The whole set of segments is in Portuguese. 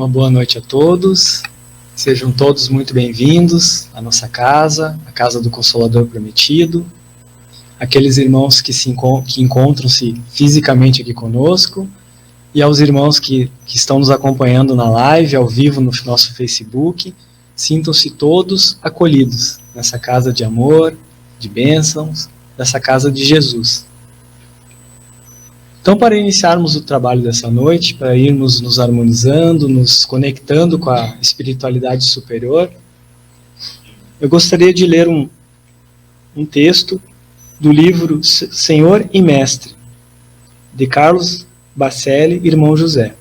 Uma boa noite a todos. Sejam todos muito bem-vindos à nossa casa, a casa do Consolador Prometido. Aqueles irmãos que encontram-se fisicamente aqui conosco e aos irmãos que estão nos acompanhando na live, ao vivo no nosso Facebook. Sintam-se todos acolhidos nessa casa de amor, de bênçãos, dessa casa de Jesus. Então, para iniciarmos o trabalho dessa noite, para irmos nos harmonizando, nos conectando com a espiritualidade superior, eu gostaria de ler um texto do livro Senhor e Mestre, de Carlos Bacelli, irmão José.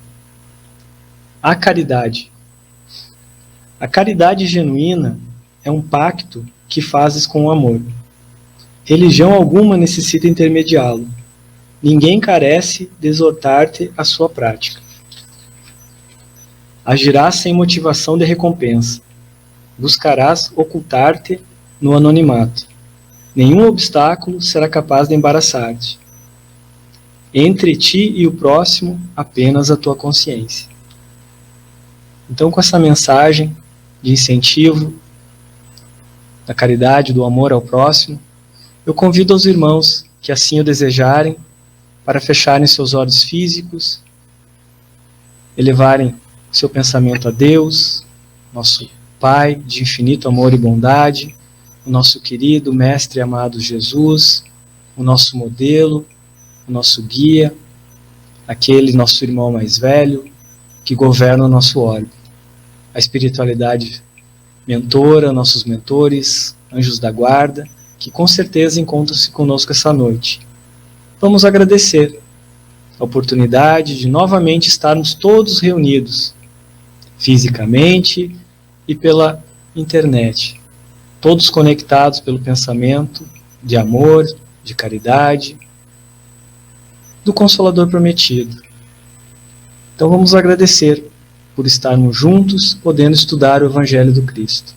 A caridade. A caridade genuína é um pacto que fazes com o amor. Religião alguma necessita intermediá-lo. Ninguém carece de exortar-te à sua prática. Agirás sem motivação de recompensa. Buscarás ocultar-te no anonimato. Nenhum obstáculo será capaz de embaraçar-te. Entre ti e o próximo, apenas a tua consciência. Então, com essa mensagem de incentivo, da caridade, do amor ao próximo, eu convido os irmãos que assim o desejarem, para fecharem seus olhos físicos, elevarem seu pensamento a Deus, nosso Pai de infinito amor e bondade, o nosso querido Mestre amado Jesus, o nosso modelo, o nosso guia, aquele nosso irmão mais velho, que governa o nosso orbe. A espiritualidade mentora, nossos mentores, anjos da guarda, que com certeza encontram-se conosco essa noite. Vamos agradecer a oportunidade de novamente estarmos todos reunidos, fisicamente e pela internet, todos conectados pelo pensamento de amor, de caridade, do Consolador Prometido. Então vamos agradecer por estarmos juntos, podendo estudar o Evangelho do Cristo.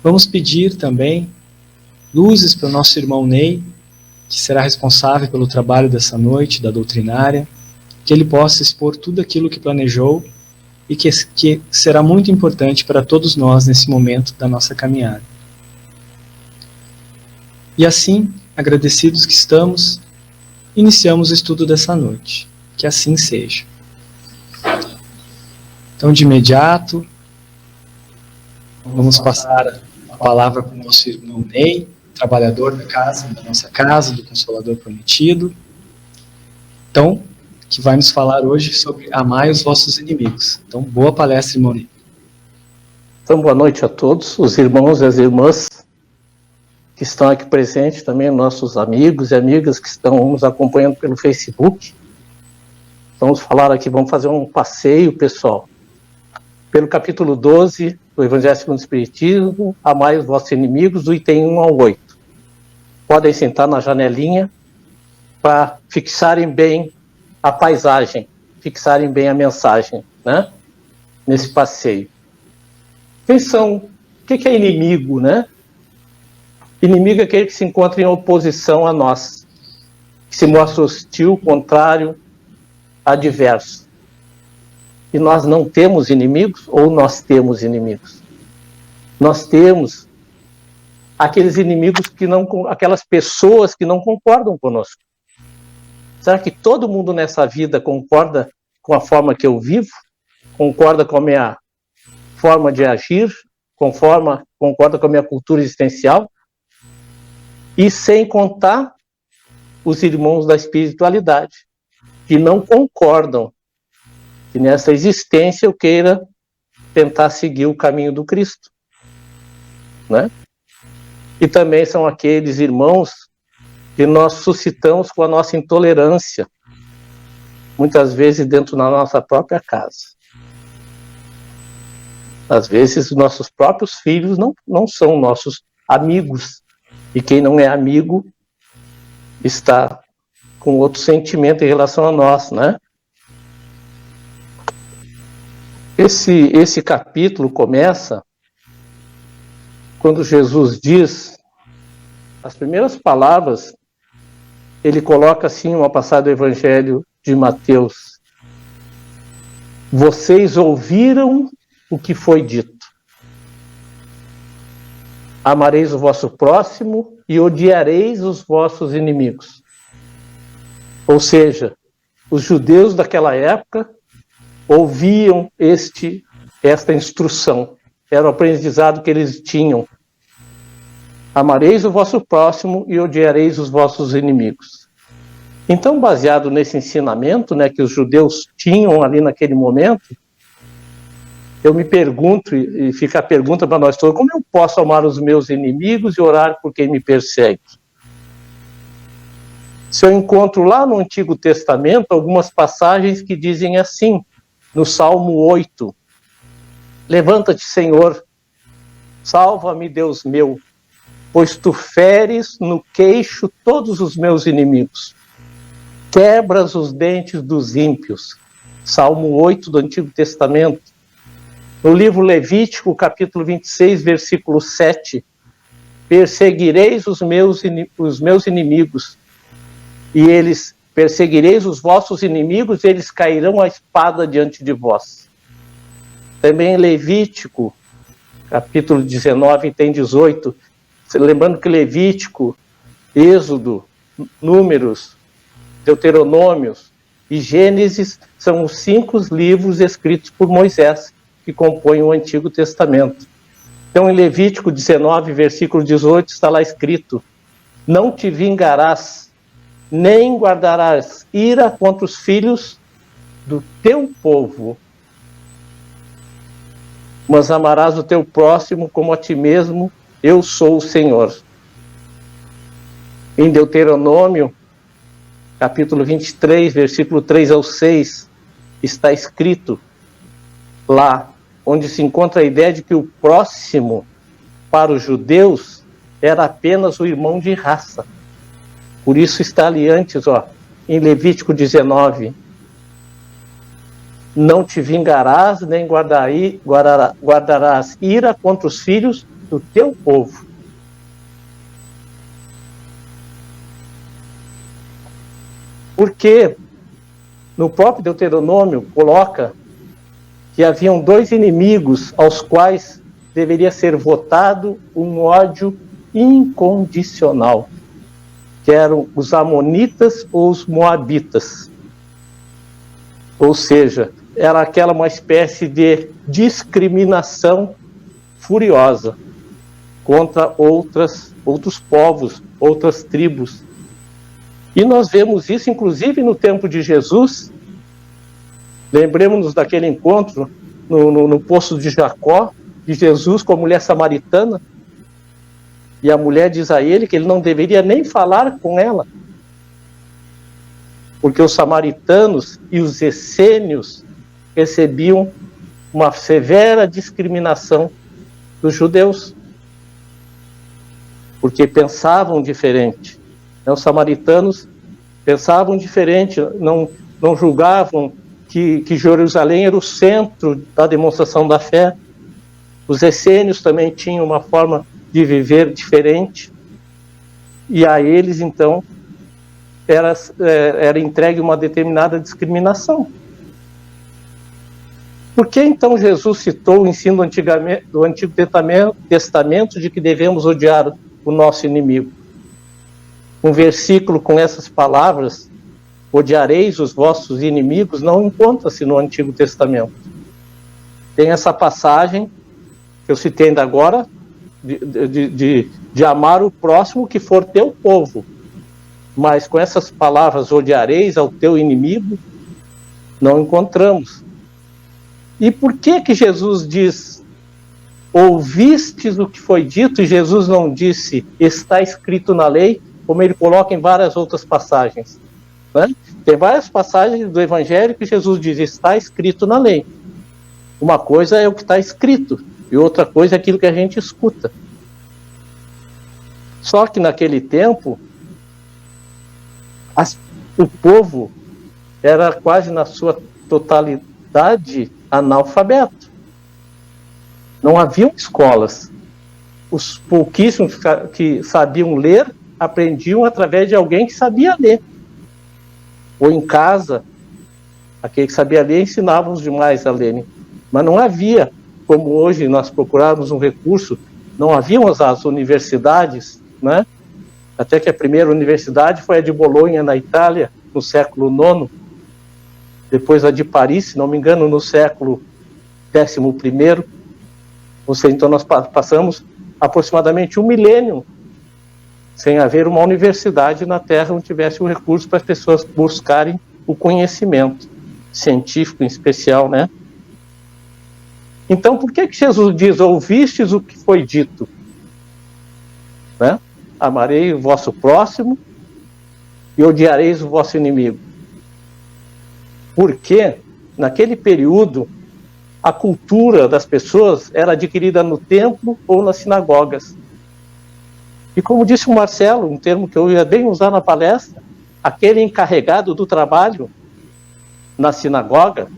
Vamos pedir também luzes para o nosso irmão Ney, que será responsável pelo trabalho dessa noite, da doutrinária, que ele possa expor tudo aquilo que planejou e que será muito importante para todos nós nesse momento da nossa caminhada. E assim, agradecidos que estamos, iniciamos o estudo dessa noite. Que assim seja. Então, de imediato, vamos passar a palavra para o nosso irmão Ney, trabalhador da nossa casa, do Consolador Prometido. Então, que vai nos falar hoje sobre amai os vossos inimigos. Então, boa palestra, irmão Ney. Então, boa noite a todos, os irmãos e as irmãs que estão aqui presentes, também nossos amigos e amigas que estão nos acompanhando pelo Facebook. Vamos falar aqui, vamos fazer um passeio, pessoal, pelo capítulo 12 do Evangelho segundo o Espiritismo, amai os vossos inimigos, do item 1 ao 8. Podem sentar na janelinha para fixarem bem a paisagem, fixarem bem a mensagem, né? Nesse passeio. O que é inimigo, né? Inimigo é aquele que se encontra em oposição a nós, que se mostra hostil, contrário, adverso. E nós não temos inimigos, ou nós temos inimigos? Nós temos aqueles inimigos aquelas pessoas que não concordam conosco. Será que todo mundo nessa vida concorda com a forma que eu vivo? Concorda com a minha forma de agir? Concorda com a minha cultura existencial? E sem contar os irmãos da espiritualidade, que não concordam que nessa existência eu queira tentar seguir o caminho do Cristo, né? E também são aqueles irmãos que nós suscitamos com a nossa intolerância, muitas vezes dentro da nossa própria casa. Às vezes os nossos próprios filhos não são nossos amigos, e quem não é amigo está com outro sentimento em relação a nós, né? Esse capítulo começa quando Jesus diz, as primeiras palavras, ele coloca assim uma passagem do Evangelho de Mateus vocês ouviram o que foi dito. Amareis o vosso próximo e odiareis os vossos inimigos. Ou seja, os judeus daquela época ouviam esta instrução. Era o aprendizado que eles tinham. Amareis o vosso próximo e odiareis os vossos inimigos. Então, baseado nesse ensinamento, né, que os judeus tinham ali naquele momento, eu me pergunto, e fica a pergunta para nós todos, como eu posso amar os meus inimigos e orar por quem me persegue? Se eu encontro lá no Antigo Testamento algumas passagens que dizem assim, no Salmo 8, levanta-te, Senhor, salva-me, Deus meu, pois tu feres no queixo todos os meus inimigos, quebras os dentes dos ímpios. Salmo 8 do Antigo Testamento. No livro Levítico, capítulo 26, versículo 7, perseguireis os meus inimigos, e eles perseguireis os vossos inimigos, e eles cairão a espada diante de vós. Também em Levítico, capítulo 19, tem 18, lembrando que Levítico, Êxodo, Números, Deuteronômios e Gênesis são os 5 livros escritos por Moisés, que compõem o Antigo Testamento. Então, em Levítico 19, versículo 18, está lá escrito: não te vingarás, nem guardarás ira contra os filhos do teu povo, mas amarás o teu próximo como a ti mesmo, eu sou o Senhor. Em Deuteronômio, capítulo 23, versículo 3 ao 6, está escrito lá, onde se encontra a ideia de que o próximo, para os judeus, era apenas o irmão de raça. Por isso está ali antes, em Levítico 19, não te vingarás, nem guardarás ira contra os filhos do teu povo. Porque no próprio Deuteronômio coloca que haviam 2 inimigos aos quais deveria ser votado um ódio incondicional, que eram os amonitas ou os moabitas. Ou seja, era uma espécie de discriminação furiosa contra outros povos, outras tribos. E nós vemos isso, inclusive, no tempo de Jesus. Lembremos-nos daquele encontro no poço de Jacó, de Jesus com a mulher samaritana. E a mulher diz a ele que ele não deveria nem falar com ela, porque os samaritanos e os essênios recebiam uma severa discriminação dos judeus, porque pensavam diferente. Os samaritanos pensavam diferente, não julgavam que Jerusalém era o centro da demonstração da fé. Os essênios também tinham uma forma de viver diferente, e a eles, então, era entregue uma determinada discriminação. Por que, então, Jesus citou o ensino do Antigo Testamento de que devemos odiar o nosso inimigo? Um versículo com essas palavras, odiareis os vossos inimigos, não encontra-se no Antigo Testamento. Tem essa passagem que eu citei ainda agora, de amar o próximo que for teu povo. Mas com essas palavras, odiareis ao teu inimigo, não encontramos. E por que Jesus diz, ouvistes o que foi dito, e Jesus não disse, está escrito na lei, como ele coloca em várias outras passagens, né? Tem várias passagens do Evangelho que Jesus diz, está escrito na lei. Uma coisa é o que está escrito, e outra coisa é aquilo que a gente escuta. Só que naquele tempo, o povo era quase na sua totalidade analfabeto. Não haviam escolas. Os pouquíssimos que sabiam ler, aprendiam através de alguém que sabia ler. Ou em casa, Aquele que sabia ler ensinava os demais a lerem. Mas não havia, como hoje nós procurarmos um recurso, não haviam as universidades, né? Até que a primeira universidade foi a de Bolonha, na Itália, no século IX. Depois a de Paris, se não me engano, no século XI. Ou seja, então nós passamos aproximadamente 1 milênio sem haver uma universidade na Terra onde tivesse um recurso para as pessoas buscarem o conhecimento científico em especial, né? Então, por que Jesus diz, ouvistes o que foi dito? Né? Amarei o vosso próximo e odiareis o vosso inimigo. Porque, naquele período, a cultura das pessoas era adquirida no templo ou nas sinagogas. E como disse o Marcelo, um termo que eu ia bem usar na palestra, aquele encarregado do trabalho na sinagoga,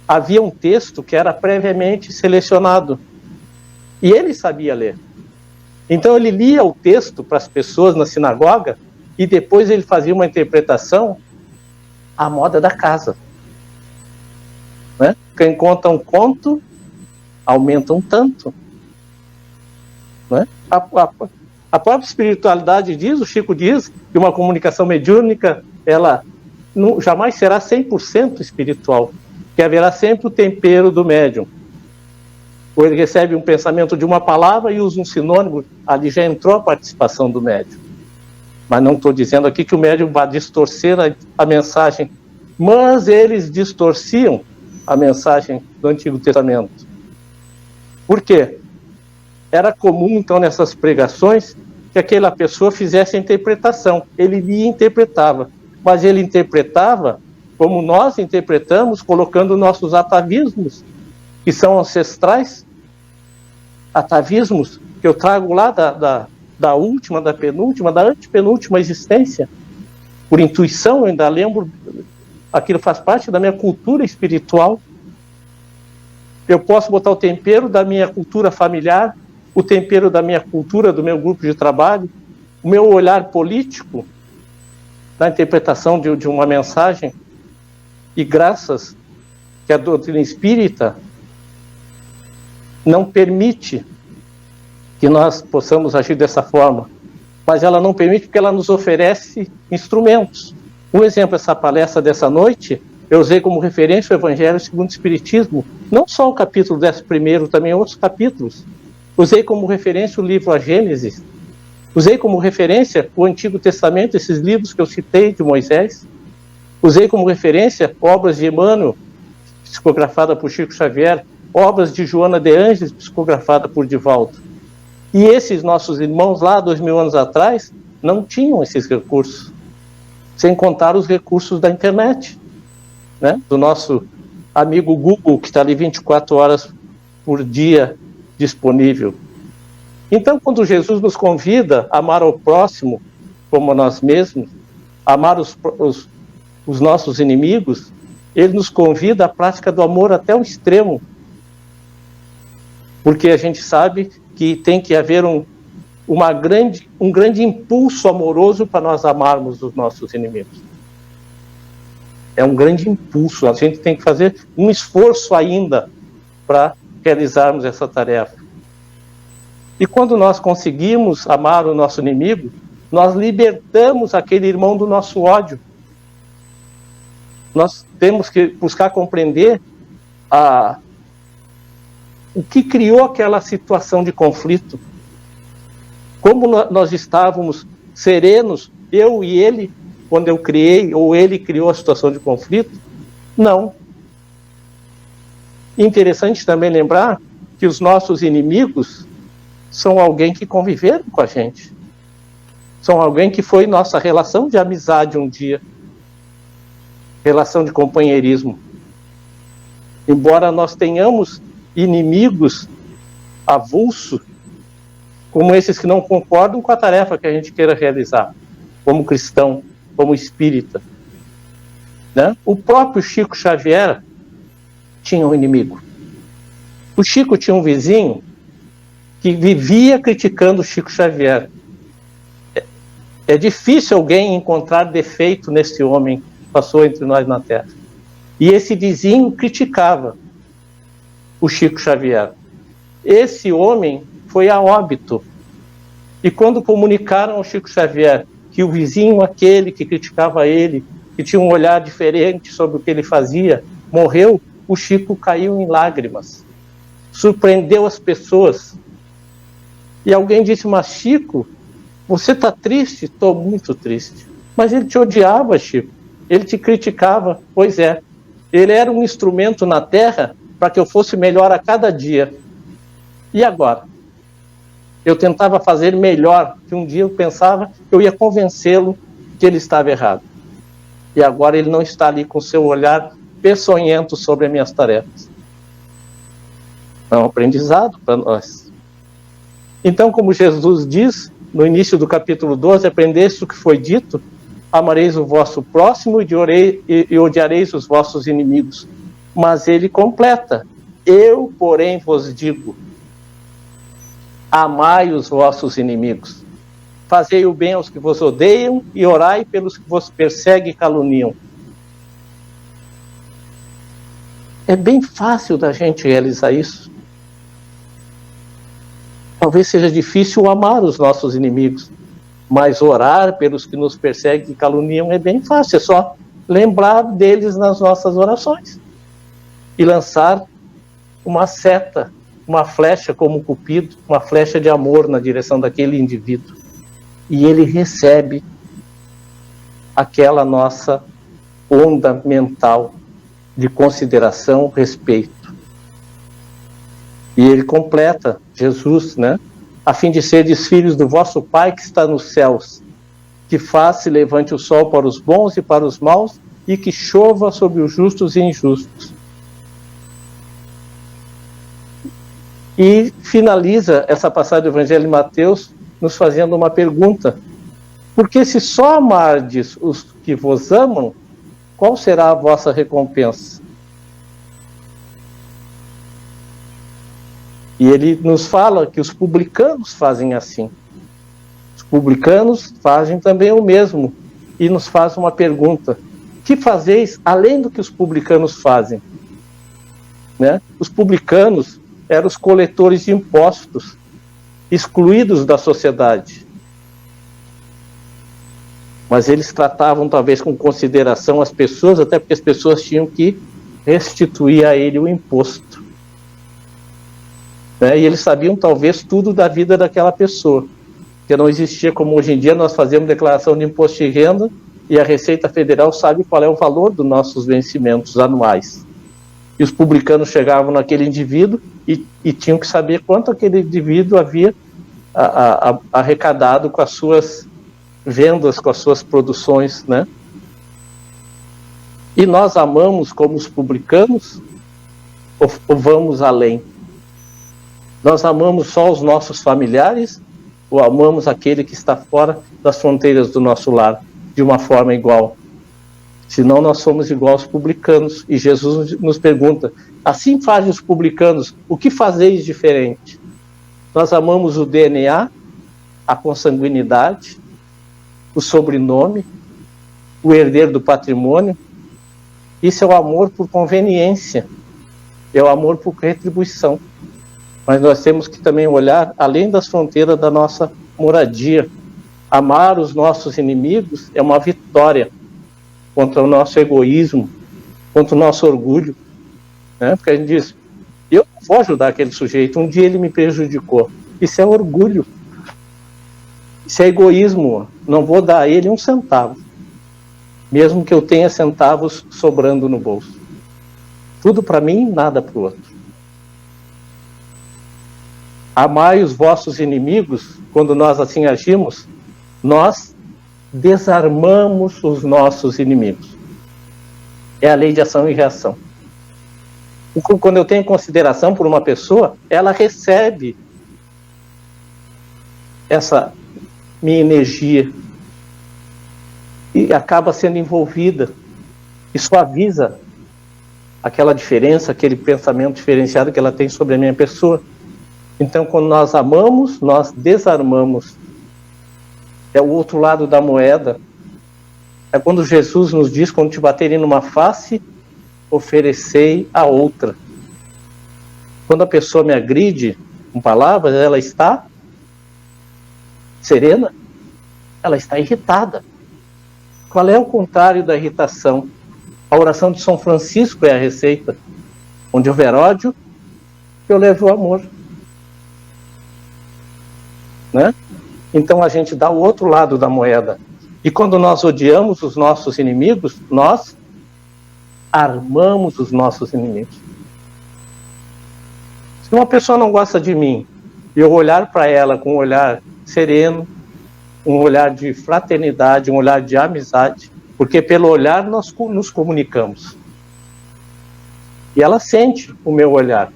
havia um texto que era previamente selecionado. E ele sabia ler. Então ele lia o texto para as pessoas na sinagoga e depois ele fazia uma interpretação à moda da casa. Né? Quem conta um conto, aumenta um tanto. Né? A própria espiritualidade diz, o Chico diz, que uma comunicação mediúnica, ela jamais será 100% espiritual, que haverá sempre o tempero do médium. Ou ele recebe um pensamento de uma palavra e usa um sinônimo, ali já entrou a participação do médium. Mas não estou dizendo aqui que o médium vai distorcer a mensagem, mas eles distorciam a mensagem do Antigo Testamento. Por quê? Era comum, então, nessas pregações, que aquela pessoa fizesse a interpretação. Ele lia e interpretava, mas ele interpretava como nós interpretamos, colocando nossos atavismos, que são ancestrais, atavismos que eu trago lá da última, da penúltima, da antepenúltima existência. Por intuição, eu ainda lembro, aquilo faz parte da minha cultura espiritual. Eu posso botar o tempero da minha cultura familiar, o tempero da minha cultura, do meu grupo de trabalho, o meu olhar político, na interpretação de uma mensagem. E graças que a doutrina espírita não permite que nós possamos agir dessa forma, mas ela não permite porque ela nos oferece instrumentos. Um exemplo, essa palestra dessa noite, eu usei como referência o Evangelho segundo o Espiritismo, não só o capítulo 11º, também outros capítulos. Usei como referência o livro A Gênesis, usei como referência o Antigo Testamento, esses livros que eu citei de Moisés, usei como referência obras de Emmanuel, psicografada por Chico Xavier, obras de Joana de Ângeles, psicografada por Divaldo. E esses nossos irmãos lá, 2000 anos atrás, não tinham esses recursos, sem contar os recursos da internet, né? Do nosso amigo Google, que está ali 24 horas por dia disponível. Então, quando Jesus nos convida a amar ao próximo como a nós mesmos, amar os nossos inimigos, ele nos convida à prática do amor até o extremo, porque a gente sabe que tem que haver um grande impulso amoroso para nós amarmos os nossos inimigos. É um grande impulso, a gente tem que fazer um esforço ainda para realizarmos essa tarefa. E quando nós conseguimos amar o nosso inimigo, nós libertamos aquele irmão do nosso ódio. Nós temos que buscar compreender o que criou aquela situação de conflito. Como nós estávamos serenos, eu e ele, quando eu criei, ou ele criou a situação de conflito? Não. Interessante também lembrar que os nossos inimigos são alguém que conviveram com a gente. São alguém que foi nossa relação de amizade um dia. Relação de companheirismo. Embora nós tenhamos inimigos avulsos, como esses que não concordam com a tarefa que a gente queira realizar, como cristão, como espírita. Né? O próprio Chico Xavier tinha um inimigo. O Chico tinha um vizinho que vivia criticando o Chico Xavier. É difícil alguém encontrar defeito nesse homem que passou entre nós na Terra. E esse vizinho criticava o Chico Xavier. Esse homem foi a óbito. E quando comunicaram ao Chico Xavier que o vizinho, aquele que criticava ele, que tinha um olhar diferente sobre o que ele fazia, morreu, o Chico caiu em lágrimas. Surpreendeu as pessoas. E alguém disse, mas Chico, você está triste? Estou muito triste. Mas ele te odiava, Chico. Ele te criticava. Pois é. Ele era um instrumento na Terra para que eu fosse melhor a cada dia. E agora? Eu tentava fazer melhor, que um dia eu pensava que eu ia convencê-lo que ele estava errado. E agora ele não está ali com seu olhar peçonhento sobre as minhas tarefas. É um aprendizado para nós. Então, como Jesus diz, no início do capítulo 12, aprendeste o que foi dito, amareis o vosso próximo e odiareis os vossos inimigos. Mas ele completa, eu, porém, vos digo, amai os vossos inimigos, fazei o bem aos que vos odeiam e orai pelos que vos perseguem e caluniam. É bem fácil da gente realizar isso. Talvez seja difícil amar os nossos inimigos, mas orar pelos que nos perseguem e caluniam é bem fácil, é só lembrar deles nas nossas orações e lançar uma seta, uma flecha como Cupido, uma flecha de amor na direção daquele indivíduo. E ele recebe aquela nossa onda mental de consideração, respeito. E ele completa, Jesus, né? A fim de seres filhos do vosso Pai que está nos céus, que faz e levante o sol para os bons e para os maus, e que chova sobre os justos e injustos. E finaliza essa passagem do Evangelho de Mateus nos fazendo uma pergunta. Porque se só amardes os que vos amam, qual será a vossa recompensa? E ele nos fala que os publicanos fazem assim. Os publicanos fazem também o mesmo. E nos faz uma pergunta. Que fazeis além do que os publicanos fazem? Né? Os publicanos eram os coletores de impostos, excluídos da sociedade. Mas eles tratavam talvez com consideração as pessoas, até porque as pessoas tinham que restituir a ele o imposto. Né? E eles sabiam talvez tudo da vida daquela pessoa, que não existia como hoje em dia nós fazemos declaração de imposto de renda e a Receita Federal sabe qual é o valor dos nossos vencimentos anuais. E os publicanos chegavam naquele indivíduo e tinham que saber quanto aquele indivíduo havia arrecadado com as suas vendas, com as suas produções, né? E nós amamos como os publicanos ou vamos além? Nós amamos só os nossos familiares ou amamos aquele que está fora das fronteiras do nosso lar de uma forma igual? Senão nós somos igual aos publicanos. E Jesus nos pergunta, assim fazem os publicanos, o que fazeis diferente? Nós amamos o DNA, a consanguinidade, o sobrenome, o herdeiro do patrimônio. Isso é o amor por conveniência, é o amor por retribuição. Mas nós temos que também olhar além das fronteiras da nossa moradia. Amar os nossos inimigos é uma vitória contra o nosso egoísmo, contra o nosso orgulho, né? Porque a gente diz, eu não vou ajudar aquele sujeito, um dia ele me prejudicou. Isso é orgulho, isso é egoísmo, não vou dar a ele um centavo, mesmo que eu tenha centavos sobrando no bolso. Tudo para mim, nada para o outro. Amai os vossos inimigos, quando nós assim agimos, nós desarmamos os nossos inimigos. É a lei de ação e reação. Quando eu tenho consideração por uma pessoa, ela recebe essa minha energia e acaba sendo envolvida e suaviza aquela diferença, aquele pensamento diferenciado que ela tem sobre a minha pessoa. Então, quando nós amamos, nós desarmamos. É o outro lado da moeda. É quando Jesus nos diz, quando te baterem numa face, oferecei a outra. Quando a pessoa me agride com palavras, ela está serena, ela está irritada. Qual é o contrário da irritação? A oração de São Francisco é a receita. Onde houver ódio, eu levo o amor. Né? Então a gente dá o outro lado da moeda. E quando nós odiamos os nossos inimigos, nós armamos os nossos inimigos. Se uma pessoa não gosta de mim, e eu olhar para ela com um olhar sereno, um olhar de fraternidade, um olhar de amizade, porque pelo olhar nós nos comunicamos. E ela sente o meu olhar.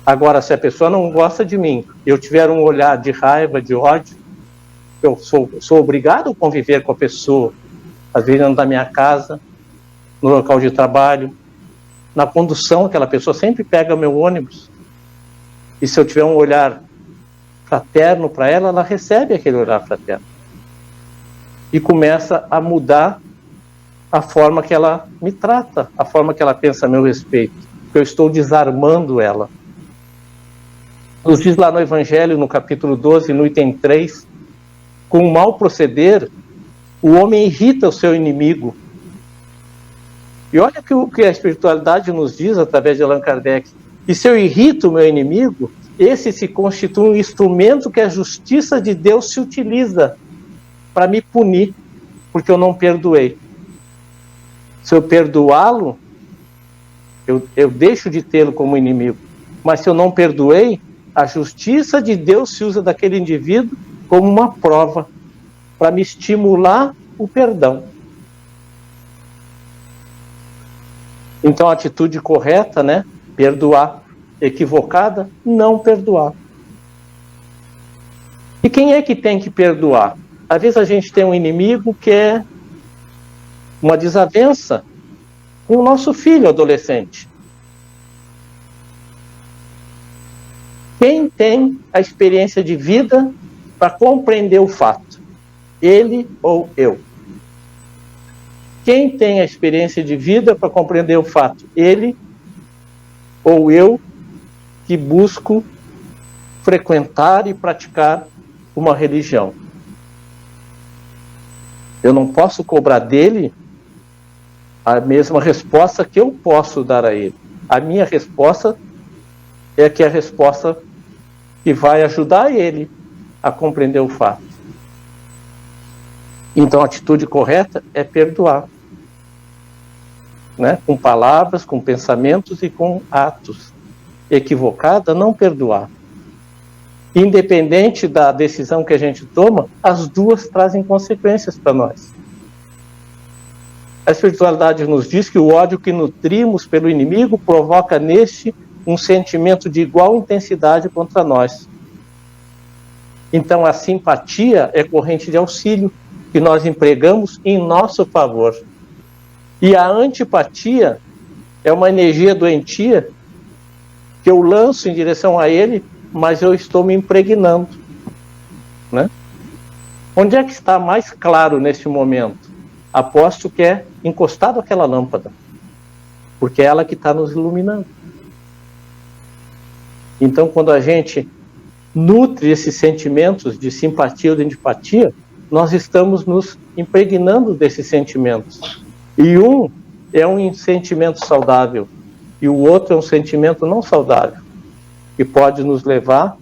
Agora, se a pessoa não gosta de mim, eu tiver um olhar de raiva, de ódio, eu sou obrigado a conviver com a pessoa, às vezes dentro da minha casa, no local de trabalho, na condução, aquela pessoa sempre pega o meu ônibus. E se eu tiver um olhar fraterno para ela, ela recebe aquele olhar fraterno. E começa a mudar a forma que ela me trata, a forma que ela pensa a meu respeito. Porque eu estou desarmando ela. Nos diz lá no Evangelho, no capítulo 12, no item 3, com o mal proceder, o homem irrita o seu inimigo. E olha o que a espiritualidade nos diz através de Allan Kardec. E se eu irrito o meu inimigo, esse se constitui um instrumento que a justiça de Deus se utiliza para me punir, porque eu não perdoei. Se eu perdoá-lo, eu deixo de tê-lo como inimigo. Mas se eu não perdoei, a justiça de Deus se usa daquele indivíduo como uma prova para me estimular o perdão. Então a atitude correta, né? Perdoar. Equivocada, não perdoar. E quem é que tem que perdoar? Às vezes a gente tem um inimigo que é uma desavença com o nosso filho adolescente. Quem tem a experiência de vida para compreender o fato? Ele ou eu? Quem tem a experiência de vida para compreender o fato? Ele ou eu, que busco frequentar e praticar uma religião? Eu não posso cobrar dele a mesma resposta que eu posso dar a ele. A minha resposta é que é a resposta que vai ajudar ele a compreender o fato. Então a atitude correta é perdoar. Né? Com palavras, com pensamentos e com atos. Equivocada, não perdoar. Independente da decisão que a gente toma, as duas trazem consequências para nós. A espiritualidade nos diz que o ódio que nutrimos pelo inimigo provoca neste um sentimento de igual intensidade contra nós. Então a simpatia é corrente de auxílio que nós empregamos em nosso favor. E a antipatia é uma energia doentia que eu lanço em direção a ele, mas eu estou me impregnando. Né? Onde é que está mais claro neste momento? Aposto que é encostado àquela lâmpada, porque é ela que está nos iluminando. Então, quando a gente nutre esses sentimentos de simpatia ou de antipatia, nós estamos nos impregnando desses sentimentos. E um é um sentimento saudável, e o outro é um sentimento não saudável, que pode nos levar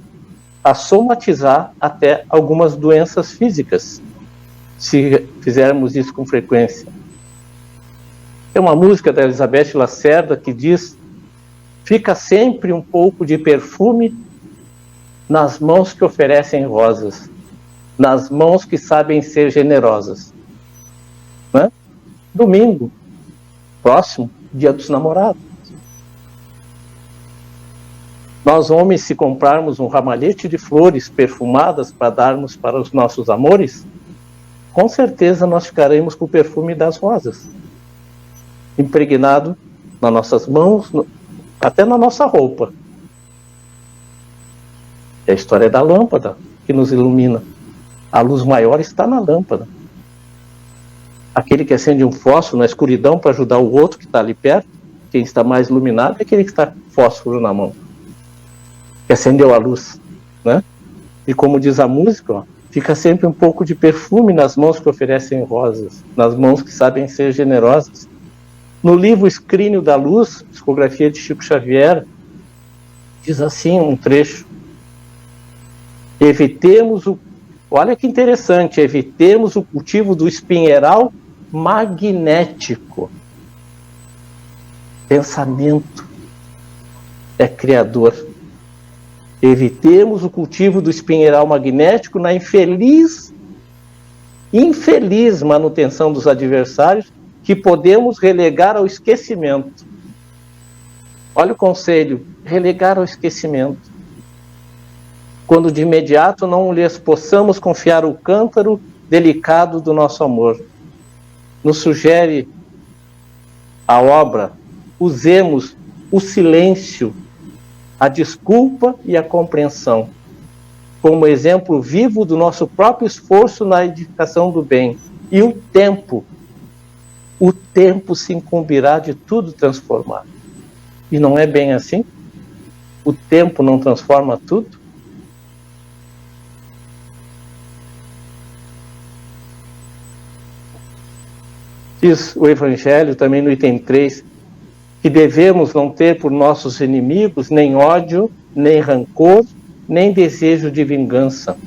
a somatizar até algumas doenças físicas, se fizermos isso com frequência. Tem uma música da Elizabeth Lacerda que diz: fica sempre um pouco de perfume nas mãos que oferecem rosas, nas mãos que sabem ser generosas. Né? Domingo, próximo, Dia dos Namorados. Nós, homens, se comprarmos um ramalhete de flores perfumadas para darmos para os nossos amores, com certeza nós ficaremos com o perfume das rosas, impregnado nas nossas mãos, até na nossa roupa. É a história da lâmpada que nos ilumina. A luz maior está na lâmpada. Aquele que acende um fósforo na escuridão para ajudar o outro que está ali perto, quem está mais iluminado é aquele que está com fósforo na mão, que acendeu a luz, né? E como diz a música, ó, fica sempre um pouco de perfume nas mãos que oferecem rosas, nas mãos que sabem ser generosas. No livro Escrínio da Luz, psicografia de Chico Xavier, diz assim um trecho: olha que interessante, evitemos o cultivo do espinheiral magnético. Pensamento é criador. Evitemos o cultivo do espinheiral magnético na infeliz manutenção dos adversários, que podemos relegar ao esquecimento. Olha o conselho: relegar ao esquecimento. Quando de imediato não lhes possamos confiar o cântaro delicado do nosso amor. Nos sugere a obra: usemos o silêncio, a desculpa e a compreensão como exemplo vivo do nosso próprio esforço na edificação do bem. E o tempo se incumbirá de tudo transformar. E não é bem assim? O tempo não transforma tudo? Diz o Evangelho, também no item 3, que devemos não ter por nossos inimigos nem ódio, nem rancor, nem desejo de vingança.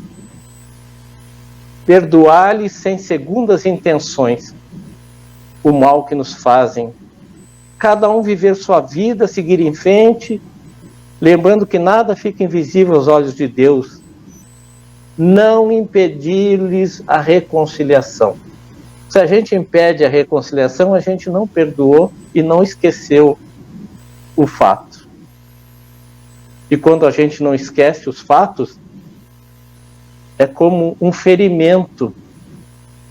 Perdoar-lhes sem segundas intenções o mal que nos fazem. Cada um viver sua vida, seguir em frente, lembrando que nada fica invisível aos olhos de Deus. Não impedir-lhes a reconciliação. Se a gente impede a reconciliação, a gente não perdoou e não esqueceu o fato. E quando a gente não esquece os fatos, é como um ferimento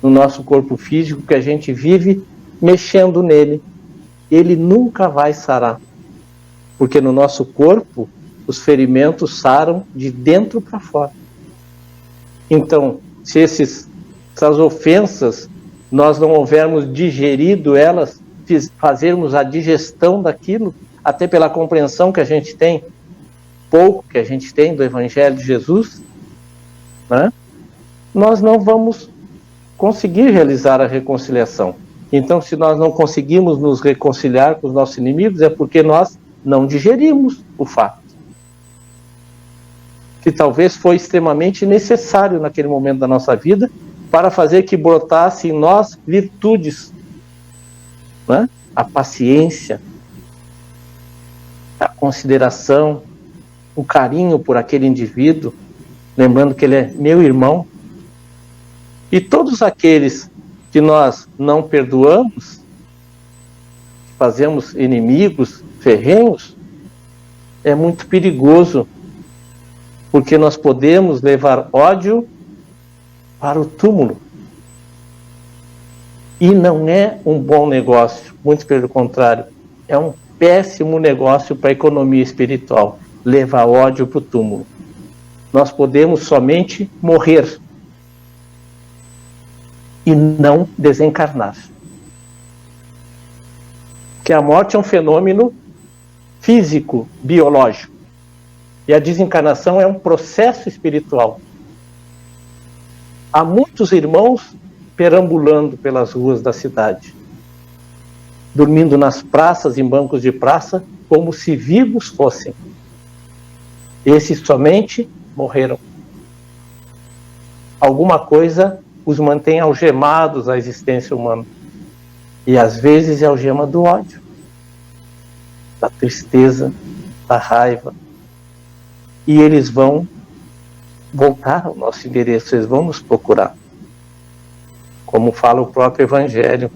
no nosso corpo físico que a gente vive mexendo nele. Ele nunca vai sarar, porque no nosso corpo os ferimentos saram de dentro para fora. Então, se essas ofensas nós não houvermos digerido elas, fazermos a digestão daquilo, até pela compreensão que a gente tem, pouco que a gente tem do Evangelho de Jesus, né? Nós não vamos conseguir realizar a reconciliação. Então, se nós não conseguimos nos reconciliar com os nossos inimigos, é porque nós não digerimos o fato, que talvez foi extremamente necessário naquele momento da nossa vida para fazer que brotasse em nós virtudes, né? A paciência, a consideração, o carinho por aquele indivíduo, lembrando que ele é meu irmão. E todos aqueles que nós não perdoamos, fazemos inimigos ferrenhos, é muito perigoso, porque nós podemos levar ódio para o túmulo. E não é um bom negócio, muito pelo contrário, é um péssimo negócio para a economia espiritual, levar ódio para o túmulo. Nós podemos somente morrer e não desencarnar. Porque a morte é um fenômeno físico, biológico, e a desencarnação é um processo espiritual. Há muitos irmãos perambulando pelas ruas da cidade, dormindo nas praças, em bancos de praça, como se vivos fossem. Esses somente morreram. Alguma coisa os mantém algemados à existência humana. E às vezes é a algema do ódio, da tristeza, da raiva. E eles vão voltar ao nosso endereço, eles vão nos procurar. Como fala o próprio Evangelho,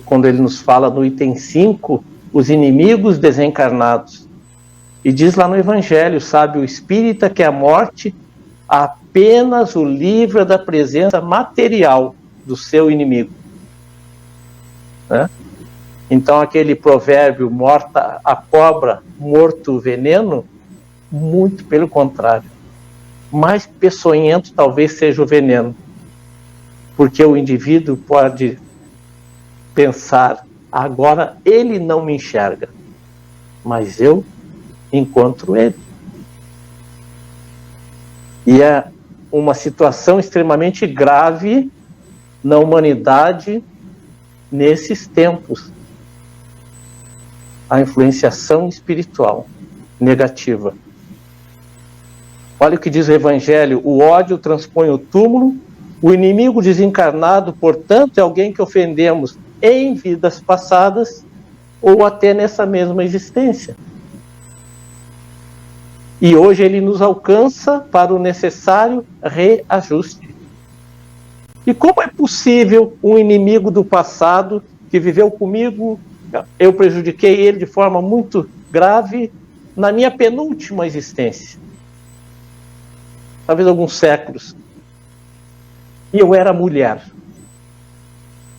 quando ele nos fala no item 5, os inimigos desencarnados. E diz lá no Evangelho, sabe o espírita, que a morte apenas o livra da presença material do seu inimigo. Né? Então aquele provérbio, morta a cobra, morto o veneno, muito pelo contrário. Mais peçonhento talvez seja o veneno. Porque o indivíduo pode pensar, agora ele não me enxerga, mas eu encontro ele. E é uma situação extremamente grave na humanidade nesses tempos. A influenciação espiritual negativa. Olha o que diz o Evangelho: o ódio transpõe o túmulo, o inimigo desencarnado, portanto, é alguém que ofendemos em vidas passadas ou até nessa mesma existência. E hoje ele nos alcança para o necessário reajuste. E como é possível um inimigo do passado que viveu comigo, eu prejudiquei ele de forma muito grave na minha penúltima existência, talvez alguns séculos, e eu era mulher,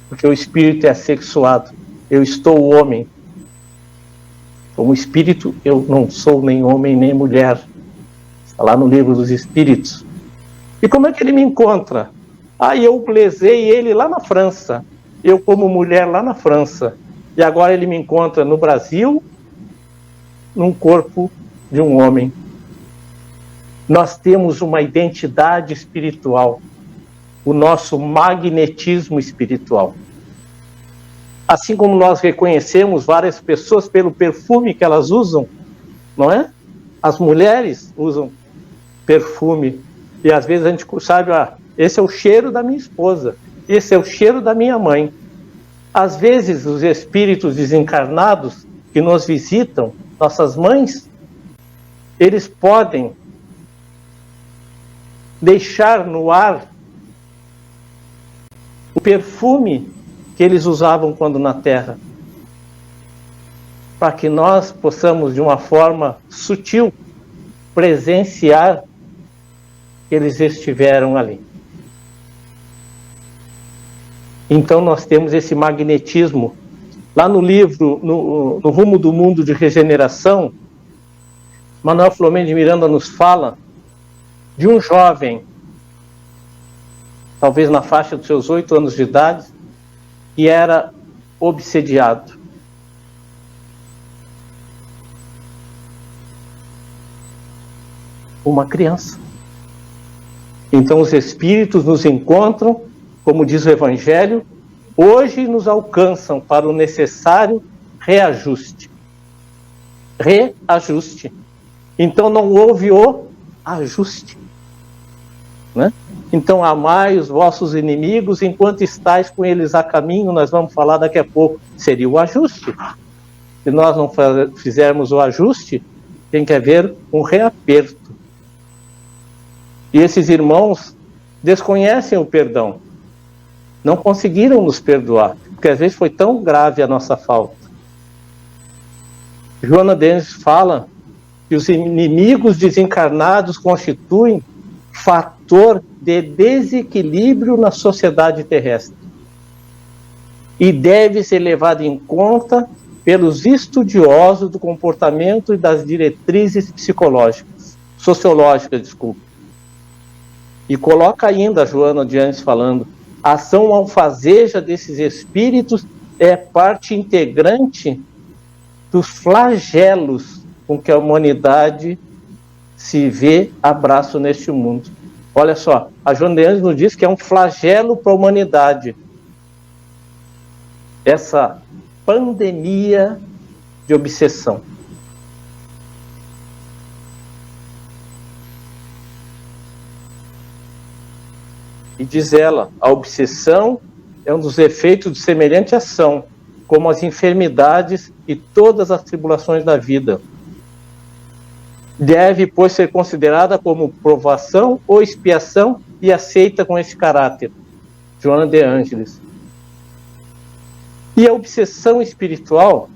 porque o espírito é assexuado, eu estou homem. Como espírito, eu não sou nem homem nem mulher. Está lá no livro dos Espíritos. E como é que ele me encontra? Eu lesei ele lá na França. Eu como mulher lá na França. E agora ele me encontra no Brasil, num corpo de um homem. Nós temos uma identidade espiritual. O nosso magnetismo espiritual. Assim como nós reconhecemos várias pessoas pelo perfume que elas usam, não é? As mulheres usam perfume e às vezes a gente sabe, esse é o cheiro da minha esposa, esse é o cheiro da minha mãe. Às vezes os espíritos desencarnados que nos visitam, nossas mães, eles podem deixar no ar o perfume que eles usavam quando na Terra, para que nós possamos de uma forma sutil presenciar que eles estiveram ali. Então nós temos esse magnetismo. Lá no livro, no Rumo do Mundo de Regeneração, Manuel Filomeno de Miranda nos fala de um jovem, talvez na faixa dos seus 8 anos de idade, que era obsediado. Uma criança. Então os espíritos nos encontram, como diz o Evangelho, hoje nos alcançam para o necessário reajuste. Reajuste. Então não houve o ajuste, né? Então amai os vossos inimigos enquanto estáis com eles a caminho, nós vamos falar daqui a pouco, seria o ajuste. Se nós não fizermos o ajuste, tem que haver um reaperto. E esses irmãos desconhecem o perdão, não conseguiram nos perdoar, porque às vezes foi tão grave a nossa falta. Joana Denis fala que os inimigos desencarnados constituem fator de desequilíbrio na sociedade terrestre e deve ser levado em conta pelos estudiosos do comportamento e das diretrizes sociológicas. E coloca ainda a Joana de Anjos falando, a ação alfazeja desses espíritos é parte integrante dos flagelos com que a humanidade se vê abraço neste mundo. Olha só, a Joana de Anjos nos diz que é um flagelo para a humanidade. Essa pandemia de obsessão. E diz ela, a obsessão é um dos efeitos de semelhante ação, como as enfermidades e todas as tribulações da vida. Deve, pois, ser considerada como provação ou expiação e aceita com esse caráter. Joana de Ângeles. E a obsessão espiritual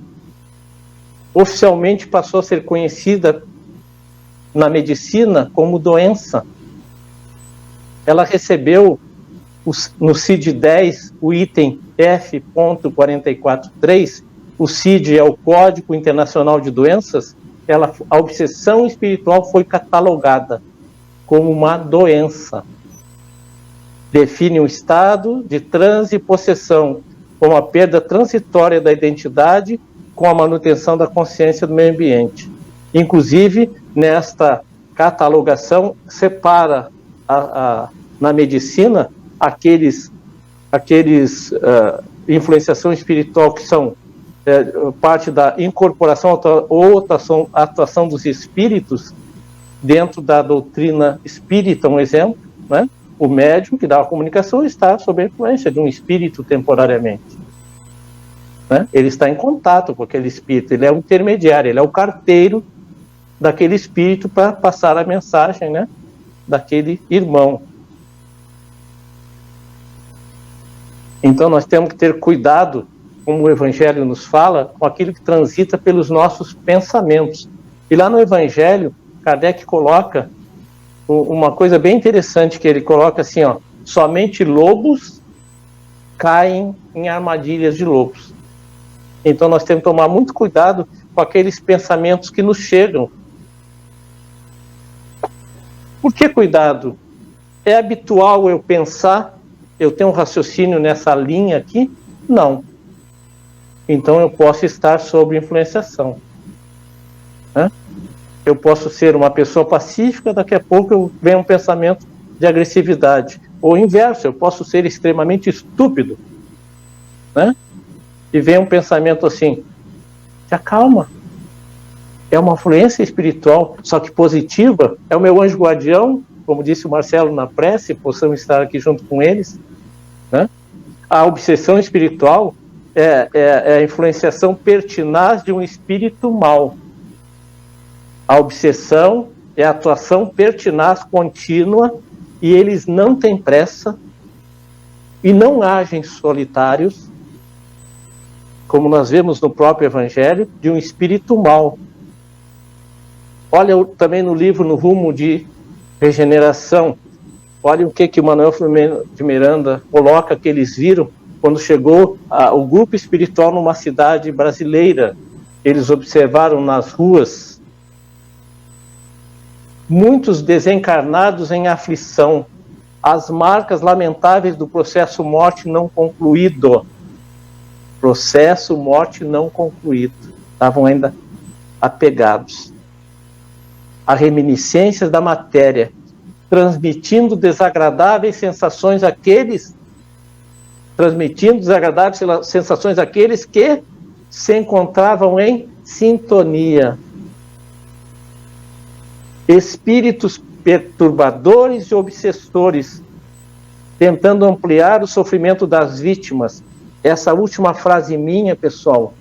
oficialmente passou a ser conhecida na medicina como doença. Ela recebeu no CID-10 o item F.443, o CID é o Código Internacional de Doenças, a obsessão espiritual foi catalogada como uma doença define um estado de transe e possessão, como a perda transitória da identidade com a manutenção da consciência do meio ambiente. Inclusive, nesta catalogação, separa na medicina aqueles influenciação espiritual que são parte da incorporação ou atuação dos espíritos dentro da doutrina espírita, um exemplo, né? O médium que dá a comunicação está sob a influência de um espírito temporariamente, né? Ele está em contato com aquele espírito, ele é o intermediário, ele é o carteiro daquele espírito para passar a mensagem, né, daquele irmão. Então nós temos que ter cuidado, como o Evangelho nos fala, com aquilo que transita pelos nossos pensamentos. E lá no Evangelho, Kardec coloca uma coisa bem interessante, que ele coloca assim, ó: somente lobos caem em armadilhas de lobos. Então nós temos que tomar muito cuidado com aqueles pensamentos que nos chegam. Por que cuidado? É habitual eu pensar, eu tenho um raciocínio nessa linha aqui? Não. Então eu posso estar sob influenciação, né? Eu posso ser uma pessoa pacífica, daqui a pouco vem um pensamento de agressividade. Ou o inverso, eu posso ser extremamente estúpido, né? E vem um pensamento assim: se acalma. É uma influência espiritual, só que positiva. É o meu anjo guardião, como disse o Marcelo na prece, possamos estar aqui junto com eles, né? A obsessão espiritual é a influenciação pertinaz de um espírito mau. A obsessão é a atuação pertinaz contínua, e eles não têm pressa e não agem solitários, como nós vemos no próprio Evangelho, de um espírito mau. Olha também no livro No Rumo de Regeneração, olha o que Manuel de Miranda coloca que eles viram quando chegou o grupo espiritual numa cidade brasileira. Eles observaram nas ruas muitos desencarnados em aflição, as marcas lamentáveis do processo morte não concluído. Processo morte não concluído. Estavam ainda apegados a reminiscências da matéria, transmitindo desagradáveis sensações àqueles que se encontravam em sintonia. Espíritos perturbadores e obsessores, tentando ampliar o sofrimento das vítimas. Essa última frase minha, pessoal,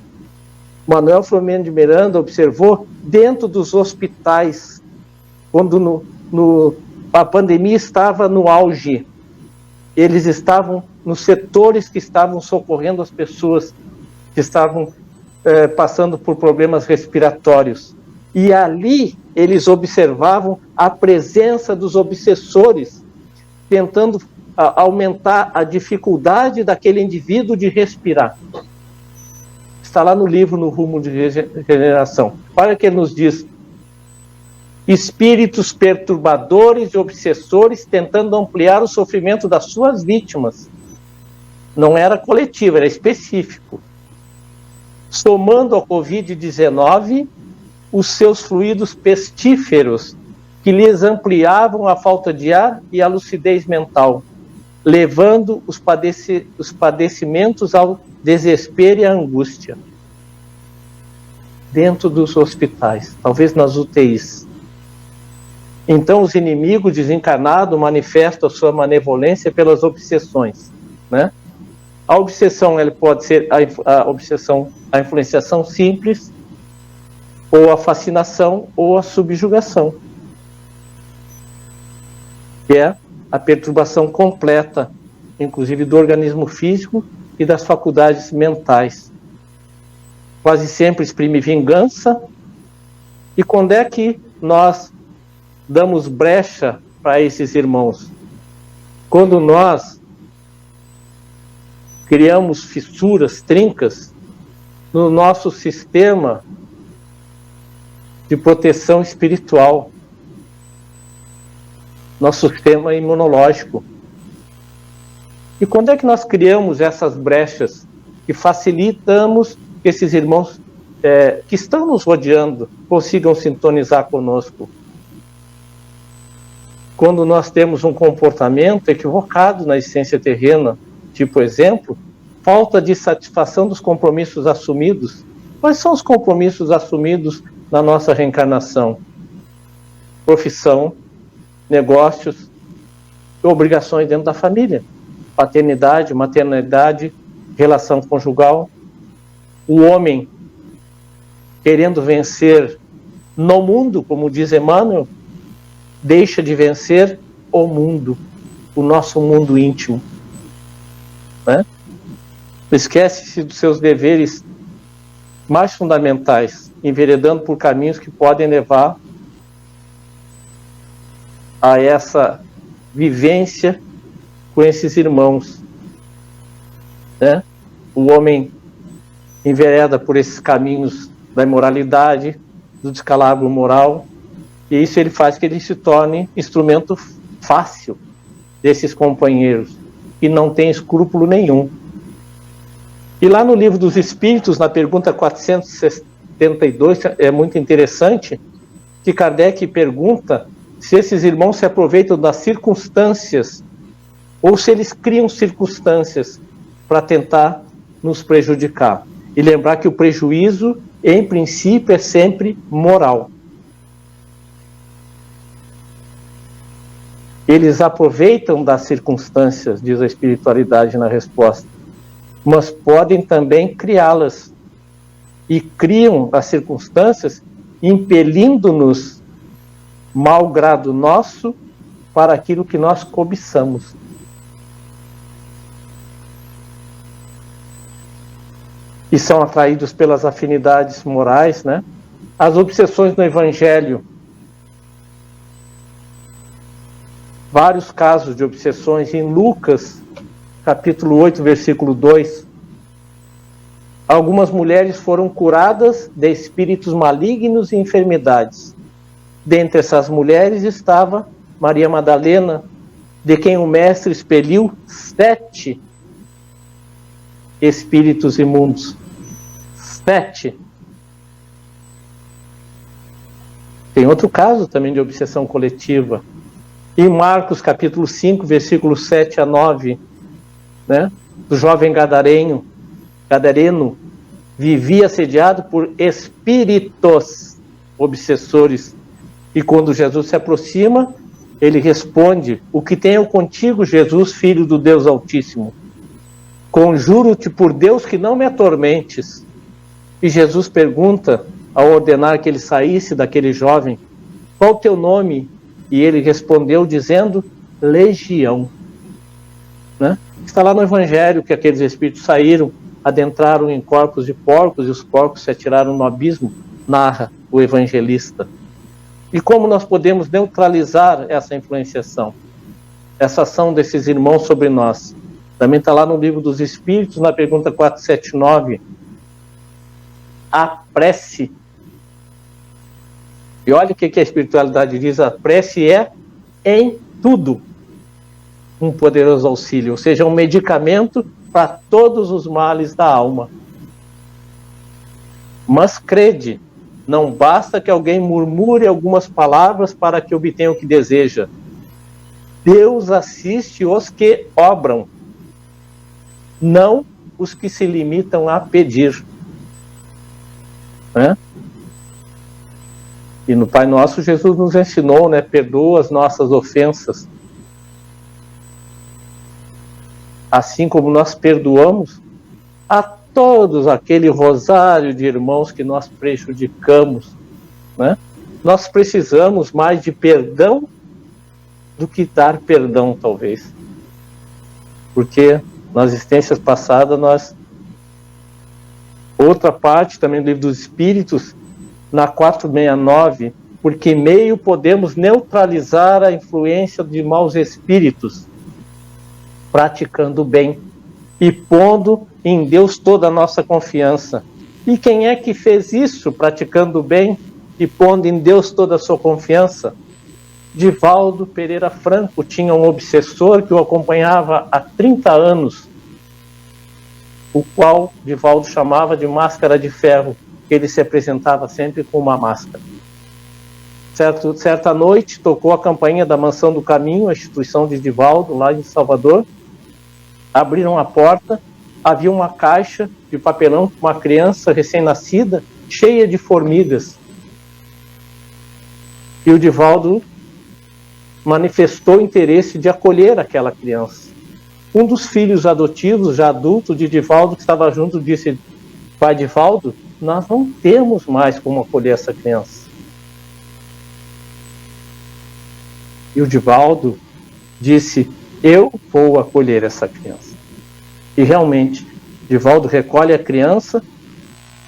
Manuel Filomeno de Miranda observou dentro dos hospitais, quando a pandemia estava no auge. Eles estavam nos setores que estavam socorrendo as pessoas que estavam passando por problemas respiratórios. E ali eles observavam a presença dos obsessores, tentando aumentar a dificuldade daquele indivíduo de respirar. Está lá no livro No Rumo de Regeneração. Olha o que ele nos diz: espíritos perturbadores e obsessores tentando ampliar o sofrimento das suas vítimas. Não era coletivo, era específico. Somando ao Covid-19 os seus fluidos pestíferos, que lhes ampliavam a falta de ar e a lucidez mental, levando os padecimentos ao desespero e à angústia. Dentro dos hospitais, talvez nas UTIs. Então os inimigos desencarnados manifestam a sua manevolência pelas obsessões, né? A obsessão, ela pode ser a influenciação simples, ou a fascinação, ou a subjugação, que é a perturbação completa, inclusive do organismo físico e das faculdades mentais. Quase sempre exprime vingança. E quando é que nós damos brecha para esses irmãos? Quando nós criamos fissuras, trincas no nosso sistema de proteção espiritual, nosso sistema imunológico. E quando é que nós criamos essas brechas e facilitamos que esses irmãos que estão nos rodeando consigam sintonizar conosco? Quando nós temos um comportamento equivocado na essência terrena, tipo exemplo, falta de satisfação dos compromissos assumidos. Quais são os compromissos assumidos na nossa reencarnação? Profissão, negócios, obrigações dentro da família. Paternidade, maternidade, relação conjugal. O homem querendo vencer no mundo, como diz Emmanuel, deixa de vencer o mundo, o nosso mundo íntimo. Né? Esquece-se dos seus deveres mais fundamentais, enveredando por caminhos que podem levar a essa vivência com esses irmãos. Né? O homem envereda por esses caminhos da imoralidade, do descalabro moral, e isso ele faz que ele se torne instrumento fácil desses companheiros, que não tem escrúpulo nenhum. E lá no Livro dos Espíritos, na pergunta 472, é muito interessante, que Kardec pergunta se esses irmãos se aproveitam das circunstâncias, ou se eles criam circunstâncias para tentar nos prejudicar. E lembrar que o prejuízo, em princípio, é sempre moral. Eles aproveitam das circunstâncias, diz a espiritualidade na resposta, mas podem também criá-las. E criam as circunstâncias impelindo-nos, mau grado nosso, para aquilo que nós cobiçamos. E são atraídos pelas afinidades morais, né? As obsessões no Evangelho. Vários casos de obsessões em Lucas, capítulo 8, versículo 2. Algumas mulheres foram curadas de espíritos malignos e enfermidades. Dentre essas mulheres estava Maria Madalena, de quem o Mestre expeliu 7 espíritos imundos. 7. Tem outro caso também de obsessão coletiva. Em Marcos, capítulo 5, versículos 7 a 9, né? Do jovem gadareno, vivia assediado por espíritos obsessores. E quando Jesus se aproxima, ele responde: o que tenho contigo, Jesus, filho do Deus Altíssimo? Conjuro-te por Deus que não me atormentes. E Jesus pergunta, ao ordenar que ele saísse daquele jovem: qual o teu nome? E ele respondeu dizendo: Legião. Né? Está lá no Evangelho que aqueles espíritos saíram, adentraram em corpos de porcos e os porcos se atiraram no abismo, narra o evangelista. E como nós podemos neutralizar essa influenciação, essa ação desses irmãos sobre nós? Também está lá no Livro dos Espíritos, na pergunta 479, a prece. E olha o que a espiritualidade diz: a prece é em tudo um poderoso auxílio, ou seja, um medicamento para todos os males da alma. Mas crede, não basta que alguém murmure algumas palavras para que obtenha o que deseja. Deus assiste os que obram, não os que se limitam a pedir. Né? E no Pai Nosso, Jesus nos ensinou, né? Perdoa as nossas ofensas. Assim como nós perdoamos a todos aquele rosário de irmãos que nós prejudicamos. Né? Nós precisamos mais de perdão do que dar perdão, talvez. Porque nas existências passadas, nós... Outra parte também do Livro dos Espíritos, na 469, por que meio podemos neutralizar a influência de maus espíritos? Praticando o bem e pondo em Deus toda a nossa confiança. E quem é que fez isso, praticando o bem e pondo em Deus toda a sua confiança? Divaldo Pereira Franco tinha um obsessor que o acompanhava há 30 anos, o qual Divaldo chamava de máscara de ferro, que ele se apresentava sempre com uma máscara. Certa noite, tocou a campainha da Mansão do Caminho, a instituição de Divaldo, lá em Salvador. Abriram a porta, havia uma caixa de papelão com uma criança recém-nascida, cheia de formigas. E o Divaldo manifestou interesse de acolher aquela criança. Um dos filhos adotivos, já adulto, de Divaldo, que estava junto, disse: pai Divaldo, nós não temos mais como acolher essa criança. E o Divaldo disse: eu vou acolher essa criança. E realmente, Divaldo recolhe a criança,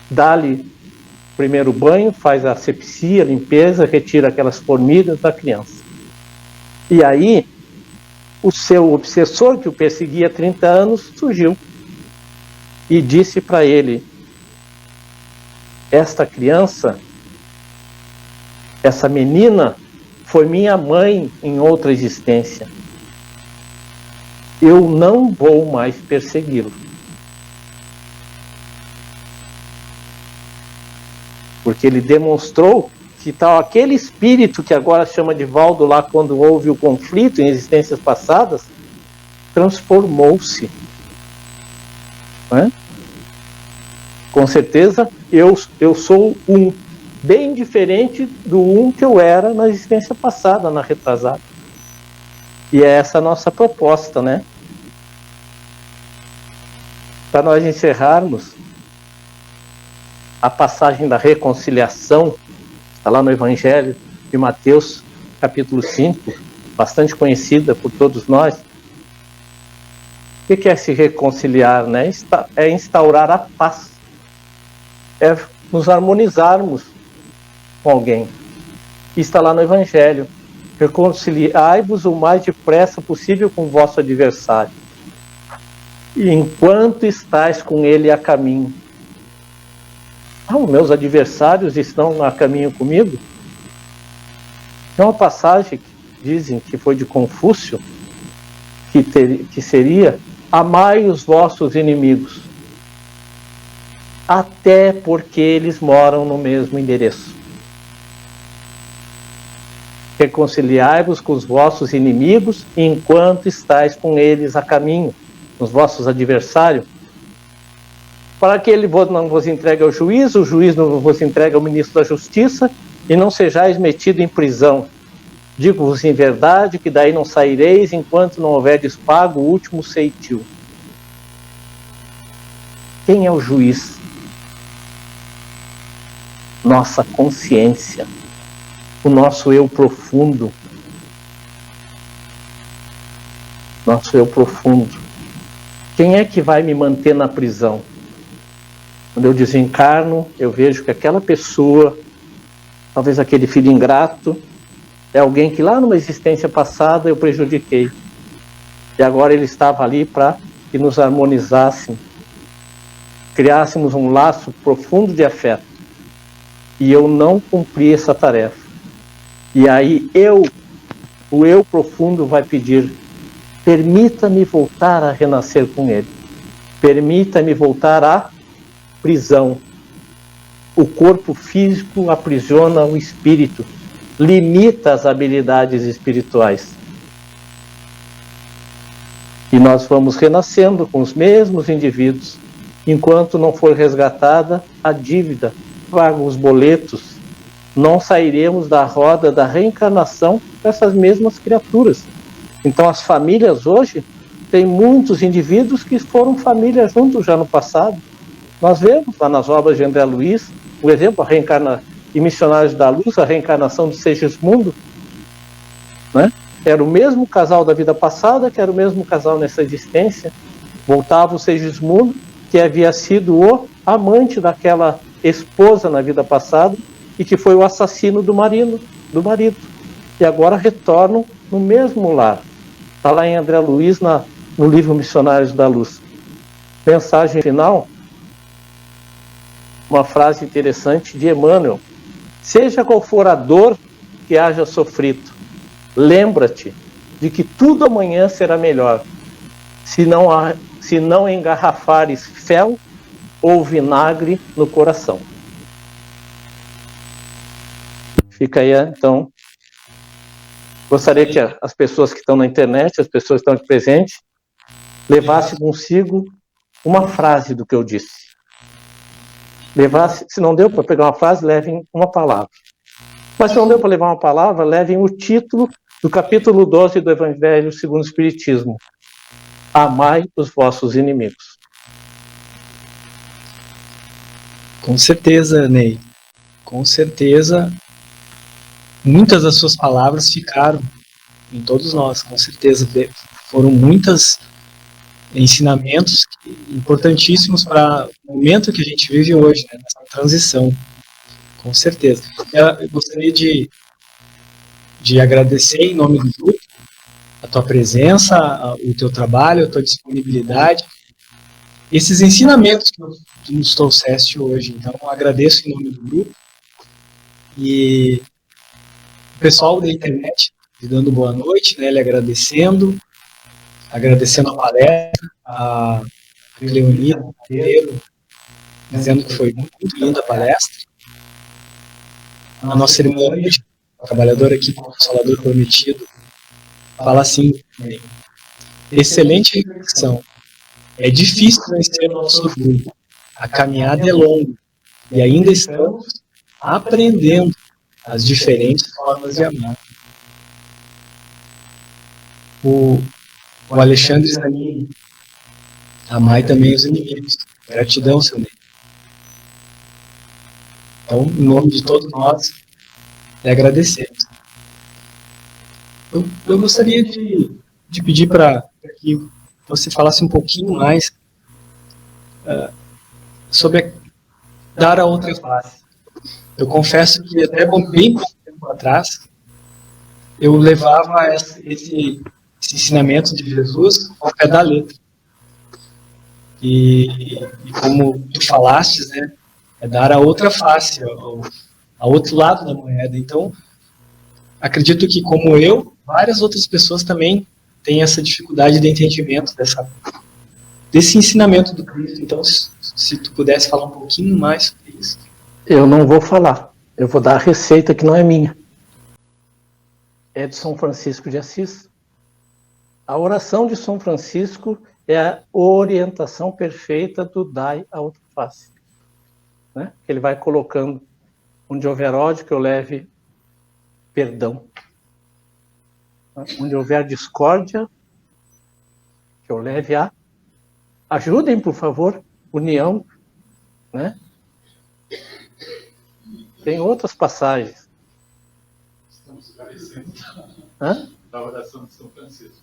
dá-lhe o primeiro banho, faz a asepsia, a limpeza, retira aquelas formigas da criança. E aí, o seu obsessor, que o perseguia há 30 anos, surgiu e disse para ele: esta criança, essa menina, foi minha mãe em outra existência. Eu não vou mais persegui-lo. Porque ele demonstrou que tal aquele espírito que agora chama de Divaldo lá quando houve o conflito em existências passadas, transformou-se. Não é? Com certeza, eu sou um bem diferente do um que eu era na existência passada, na retrasada. E é essa a nossa proposta, né? Para nós encerrarmos, a passagem da reconciliação, está lá no Evangelho de Mateus, capítulo 5, bastante conhecida por todos nós. O que é se reconciliar, né? É instaurar a paz. É nos harmonizarmos com alguém. Está lá no Evangelho. Reconciliai-vos o mais depressa possível com o vosso adversário, e enquanto estáis com ele a caminho. Os meus adversários estão a caminho comigo? Tem uma passagem que dizem que foi de Confúcio, que seria: amai os vossos inimigos, até porque eles moram no mesmo endereço. Reconciliai-vos com os vossos inimigos enquanto estáis com eles a caminho, os vossos adversários, para que ele não vos entregue ao juiz, o juiz não vos entregue ao ministro da Justiça, e não sejais metido em prisão. Digo-vos em verdade que daí não saireis enquanto não houverdes pago o último ceitil. Quem é o juiz? Nossa consciência, o nosso eu profundo. Nosso eu profundo. Quem é que vai me manter na prisão? Quando eu desencarno, eu vejo que aquela pessoa, talvez aquele filho ingrato, é alguém que lá numa existência passada eu prejudiquei. E agora ele estava ali para que nos harmonizassem, criássemos um laço profundo de afeto. E eu não cumpri essa tarefa. E aí o eu profundo vai pedir: permita-me voltar a renascer com ele. Permita-me voltar à prisão. O corpo físico aprisiona o espírito, limita as habilidades espirituais. E nós vamos renascendo com os mesmos indivíduos, enquanto não for resgatada a dívida, pago os boletos, não sairemos da roda da reencarnação com essas mesmas criaturas. Então as famílias hoje, tem muitos indivíduos que foram família juntos já no passado. Nós vemos lá nas obras de André Luiz, o exemplo, em Missionários da Luz, a reencarnação de Segismundo, né? Era o mesmo casal da vida passada, que era o mesmo casal nessa existência. Voltava o Segismundo, que havia sido o amante daquela esposa na vida passada e que foi o assassino do marido. E agora retornam no mesmo lar. Está lá em André Luiz, no livro Missionários da Luz. Mensagem final, uma frase interessante de Emmanuel: seja qual for a dor que haja sofrido, lembra-te de que tudo amanhã será melhor, se não engarrafares fel ou vinagre no coração. Fica aí, então. Gostaria que as pessoas que estão na internet, as pessoas que estão aqui presentes, levassem consigo uma frase do que eu disse. Se não deu para pegar uma frase, levem uma palavra. Mas se não deu para levar uma palavra, levem o título do capítulo 12 do Evangelho segundo o Espiritismo. Amai os vossos inimigos. Com certeza, Ney. Com certeza, muitas das suas palavras ficaram em todos nós, com certeza. Foram muitos ensinamentos importantíssimos para o momento que a gente vive hoje, né, nessa transição. Com certeza. Eu gostaria de agradecer em nome do grupo a tua presença, o teu trabalho, a tua disponibilidade, esses ensinamentos que tu nos trouxeste hoje. Então, eu agradeço em nome do grupo. E o pessoal da internet lhe dando boa noite, né, lhe agradecendo a palestra, a Leonida Monteiro, dizendo que foi muito linda a palestra. A nossa irmã, a trabalhadora aqui com o Consolador Prometido, fala assim: excelente reflexão. É difícil vencer o nosso orgulho. A caminhada é longa e ainda estamos aprendendo as diferentes formas de amar. O Alexandre Zanini: amai também os inimigos. Gratidão, seu Ney. Então, em nome de todos nós, lhe agradecemos. Eu gostaria de pedir para que você falasse um pouquinho mais sobre dar a outra face. Eu confesso que até bem pouco tempo atrás, eu levava esse ensinamento de Jesus ao pé da letra. E como tu falastes, né, é dar a outra face, ao outro lado da moeda. Então, acredito que, como eu, várias outras pessoas também têm essa dificuldade de entendimento desse ensinamento do Cristo. Então, se tu pudesse falar um pouquinho mais sobre isso. Eu não vou falar. Eu vou dar a receita que não é minha. É de São Francisco de Assis. A oração de São Francisco é a orientação perfeita do dai a outra face. Né? Ele vai colocando: onde houver ódio, que eu leve perdão. Onde houver discórdia, que eu leve a... Ajudem, por favor, união. Né? Tem outras passagens. Estamos esclarecendo Da oração de São Francisco.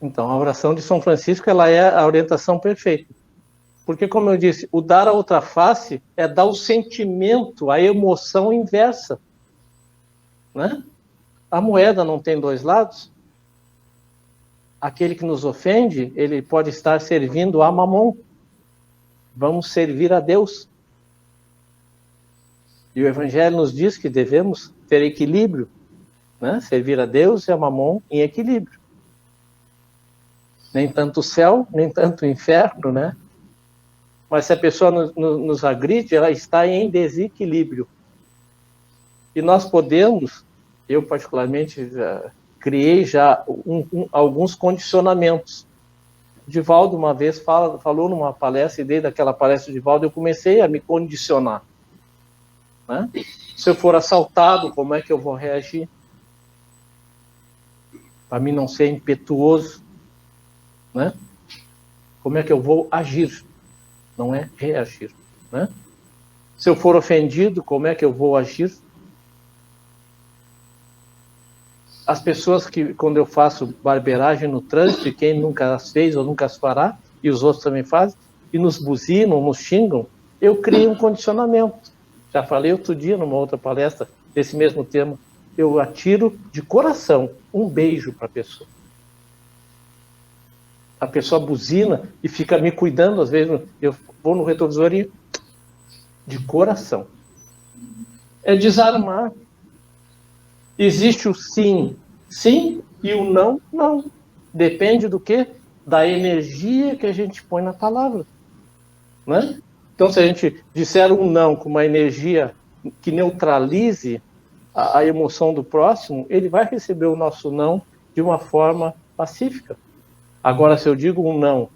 Então, a oração de São Francisco, ela é a orientação perfeita. Porque, como eu disse, o dar a outra face é dar o sentimento, a emoção inversa. Né? A moeda não tem dois lados. Aquele que nos ofende, ele pode estar servindo a Mamon. Vamos servir a Deus. E o Evangelho nos diz que devemos ter equilíbrio. Né? Servir a Deus e a Mamon em equilíbrio. Nem tanto o céu, nem tanto o inferno, né? Mas se a pessoa nos agride, ela está em desequilíbrio. E nós podemos, eu particularmente criei já alguns condicionamentos. Divaldo uma vez falou numa palestra, e desde aquela palestra de Divaldo eu comecei a me condicionar. Né? Se eu for assaltado, como é que eu vou reagir? Para mim não ser impetuoso. Né? Como é que eu vou agir? Não é reagir. Né? Se eu for ofendido, como é que eu vou agir? As pessoas que, quando eu faço barbeiragem no trânsito, e quem nunca as fez ou nunca as fará, e os outros também fazem, e nos buzinam, nos xingam, eu crio um condicionamento. Já falei outro dia, numa outra palestra, desse mesmo tema. Eu atiro de coração um beijo para a pessoa. A pessoa buzina e fica me cuidando, às vezes eu vou no retrovisor e de coração. É desarmar. Existe o sim, sim, e o não, não. Depende do quê? Da energia que a gente põe na palavra, né? Então, se a gente disser um não com uma energia que neutralize a emoção do próximo, ele vai receber o nosso não de uma forma pacífica. Agora, se eu digo um não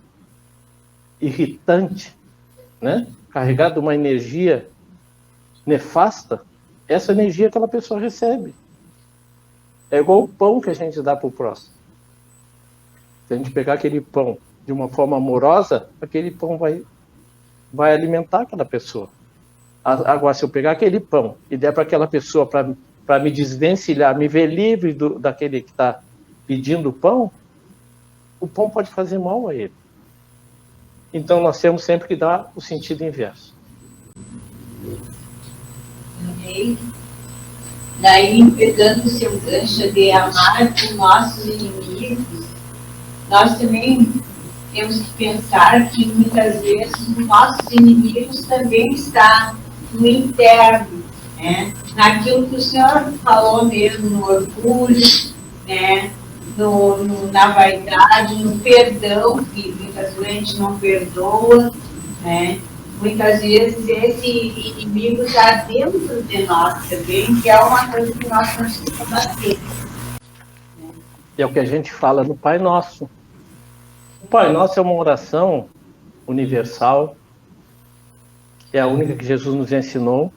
irritante, né, carregado de uma energia nefasta, essa energia aquela pessoa recebe. É igual o pão que a gente dá para o próximo. Se a gente pegar aquele pão de uma forma amorosa, aquele pão vai alimentar aquela pessoa. Agora, se eu pegar aquele pão e der para aquela pessoa para me desvencilhar, me ver livre daquele que está pedindo o pão pode fazer mal a ele. Então, nós temos sempre que dar o sentido inverso. Daí, pegando o seu gancho de amar os nossos inimigos, nós também temos que pensar que muitas vezes os nossos inimigos também estão no interno, né? Naquilo que o senhor falou mesmo, no orgulho, né? Na vaidade, no perdão, que muitas vezes a gente não perdoa, né? Muitas vezes esse inimigo está dentro de nós também, que é uma coisa que nós temos que combater. É o que a gente fala no Pai Nosso. O Pai Nosso é uma oração universal, é a única que Jesus nos ensinou.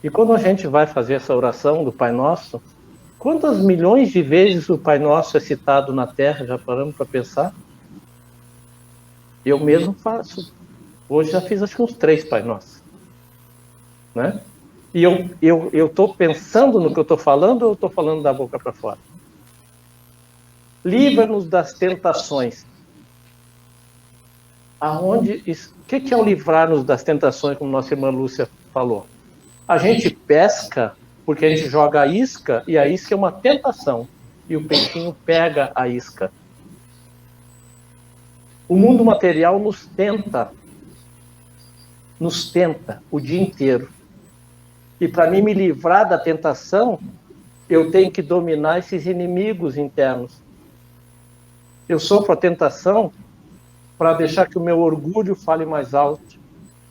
E quando a gente vai fazer essa oração do Pai Nosso, quantas milhões de vezes o Pai Nosso é citado na Terra? Já paramos para pensar? Eu mesmo faço. Hoje já fiz acho que uns 3 Pai Nosso, né? E eu estou pensando no que eu estou falando ou eu estou falando da boca para fora? Livra-nos das tentações. O que é o livrar-nos das tentações, como nossa irmã Lúcia falou? A gente pesca porque a gente joga a isca e a isca é uma tentação e o peixinho pega a isca. O mundo material nos tenta o dia inteiro. E para mim me livrar da tentação, eu tenho que dominar esses inimigos internos. Eu sofro a tentação para deixar que o meu orgulho fale mais alto,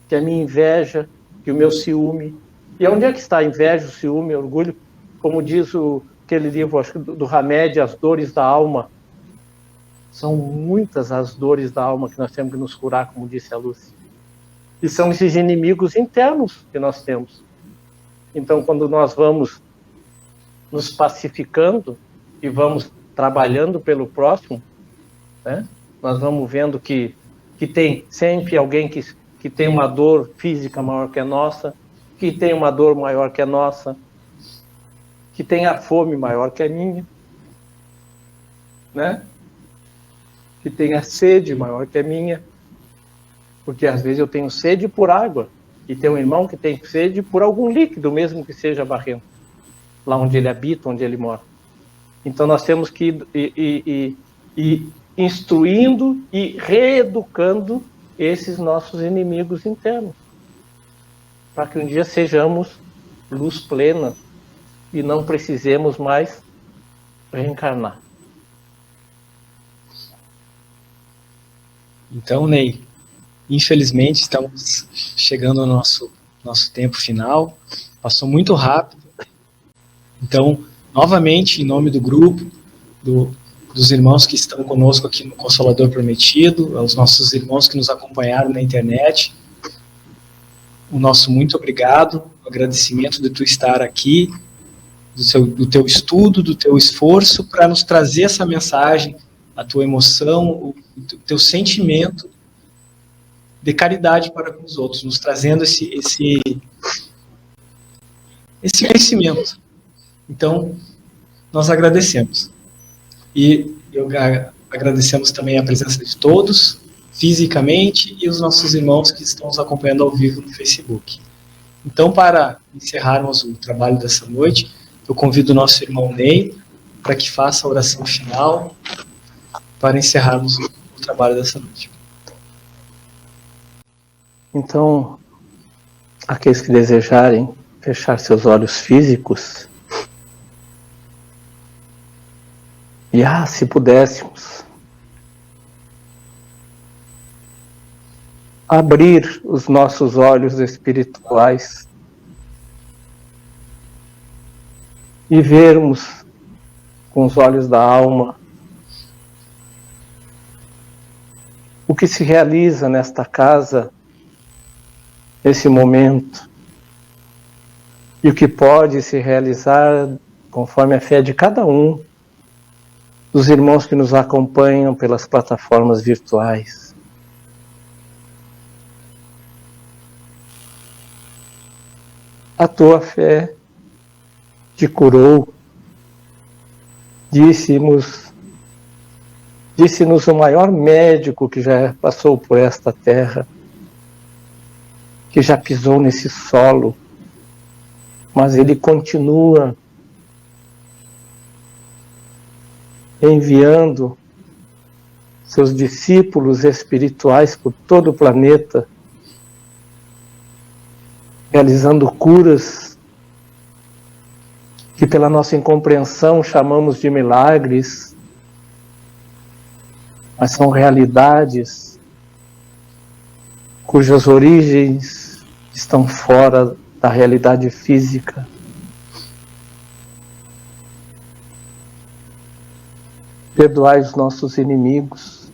que a minha inveja, que o meu ciúme. E onde é que está a inveja, o ciúme, o orgulho? Como diz aquele livro, acho que do Hamed, As Dores da Alma. São muitas as dores da alma que nós temos que nos curar, como disse a Lúcia. E são esses inimigos internos que nós temos. Então, quando nós vamos nos pacificando e vamos trabalhando pelo próximo, né, nós vamos vendo que tem sempre alguém que tem uma dor física maior que a nossa, que tem uma dor maior que a nossa, que tem a fome maior que a minha, né? Que tem a sede maior que a minha, porque às vezes eu tenho sede por água, e tem um irmão que tem sede por algum líquido, mesmo que seja barrento, lá onde ele habita, onde ele mora. Então nós temos que ir instruindo e reeducando esses nossos inimigos internos, para que um dia sejamos luz plena e não precisemos mais reencarnar. Então, Ney, infelizmente estamos chegando ao nosso tempo final. Passou muito rápido. Então, novamente, em nome do grupo, dos irmãos que estão conosco aqui no Consolador Prometido, aos nossos irmãos que nos acompanharam na internet, o nosso muito obrigado, o agradecimento de tu estar aqui, do teu estudo, do teu esforço para nos trazer essa mensagem, a tua emoção, o teu sentimento de caridade para com os outros, nos trazendo esse crescimento. Então, nós agradecemos. E agradecemos também a presença de todos, fisicamente, e os nossos irmãos que estão nos acompanhando ao vivo no Facebook. Então, para encerrarmos o trabalho dessa noite, eu convido o nosso irmão Ney para que faça a oração final para encerrarmos o trabalho dessa noite. Então, aqueles que desejarem fechar seus olhos físicos E se pudéssemos abrir os nossos olhos espirituais e vermos com os olhos da alma o que se realiza nesta casa, nesse momento, e o que pode se realizar conforme a fé de cada um dos irmãos que nos acompanham pelas plataformas virtuais. A tua fé te curou, disse-nos o maior médico que já passou por esta terra, que já pisou nesse solo, mas ele continua enviando seus discípulos espirituais por todo o planeta, realizando curas que pela nossa incompreensão chamamos de milagres, mas são realidades cujas origens estão fora da realidade física. Perdoai os nossos inimigos.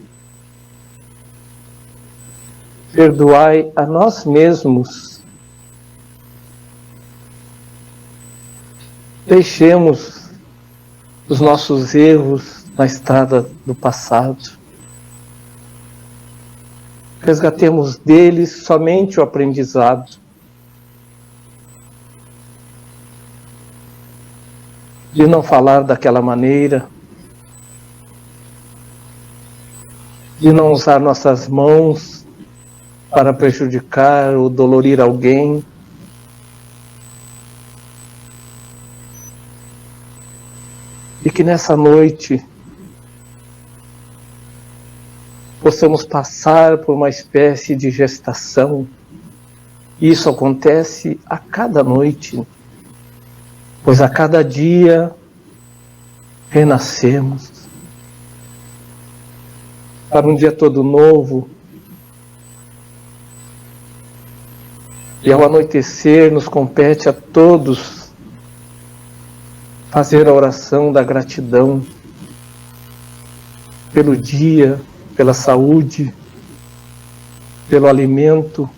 Perdoai a nós mesmos. Deixemos os nossos erros na estrada do passado. Resgatemos deles somente o aprendizado. De não falar daquela maneira, de não usar nossas mãos para prejudicar ou dolorir alguém. E que nessa noite possamos passar por uma espécie de gestação. Isso acontece a cada noite, pois a cada dia renascemos para um dia todo novo. E ao anoitecer nos compete a todos fazer a oração da gratidão pelo dia, pela saúde, pelo alimento.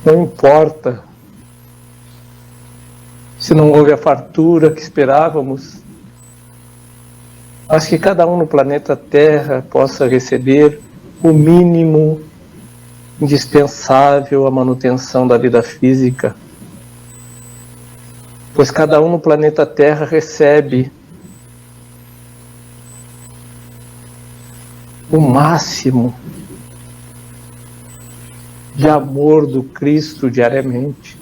Não importa se não houve a fartura que esperávamos, mas que cada um no planeta Terra possa receber o mínimo indispensável à manutenção da vida física. Pois cada um no planeta Terra recebe o máximo de amor do Cristo diariamente,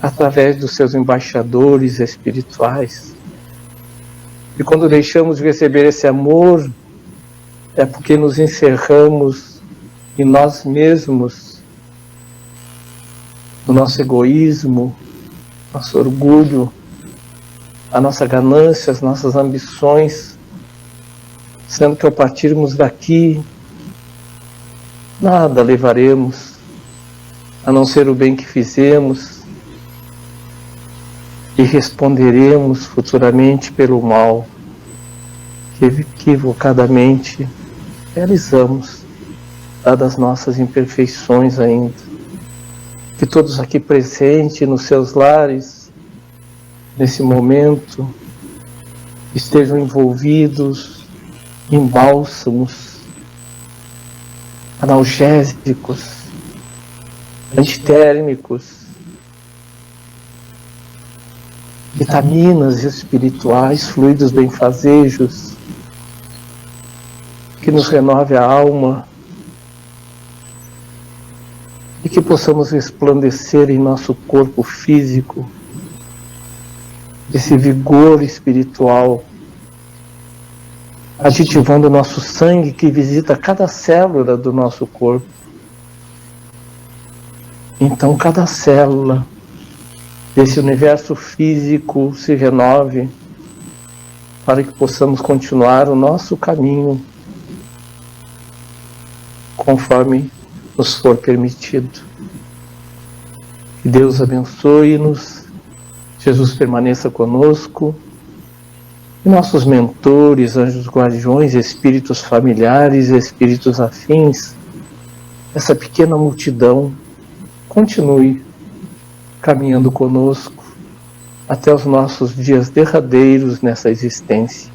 através dos seus embaixadores espirituais. E quando deixamos de receber esse amor, é porque nos encerramos em nós mesmos, no nosso egoísmo, nosso orgulho, a nossa ganância, as nossas ambições, sendo que ao partirmos daqui, nada levaremos, a não ser o bem que fizemos, e responderemos futuramente pelo mal que equivocadamente realizamos, dadas nossas imperfeições ainda. Que todos aqui presentes nos seus lares, nesse momento, estejam envolvidos em bálsamos, analgésicos, antitérmicos, vitaminas espirituais, fluidos benfazejos, que nos renove a alma e que possamos resplandecer em nosso corpo físico esse vigor espiritual, aditivando o nosso sangue que visita cada célula do nosso corpo. Então cada célula desse universo físico se renove, para que possamos continuar o nosso caminho conforme nos for permitido. Que Deus abençoe-nos, Jesus permaneça conosco, e nossos mentores, anjos guardiões, espíritos familiares, espíritos afins, essa pequena multidão continue caminhando conosco até os nossos dias derradeiros nessa existência.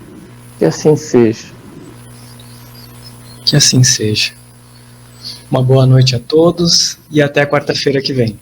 Que assim seja. Que assim seja. Uma boa noite a todos e até quarta-feira que vem.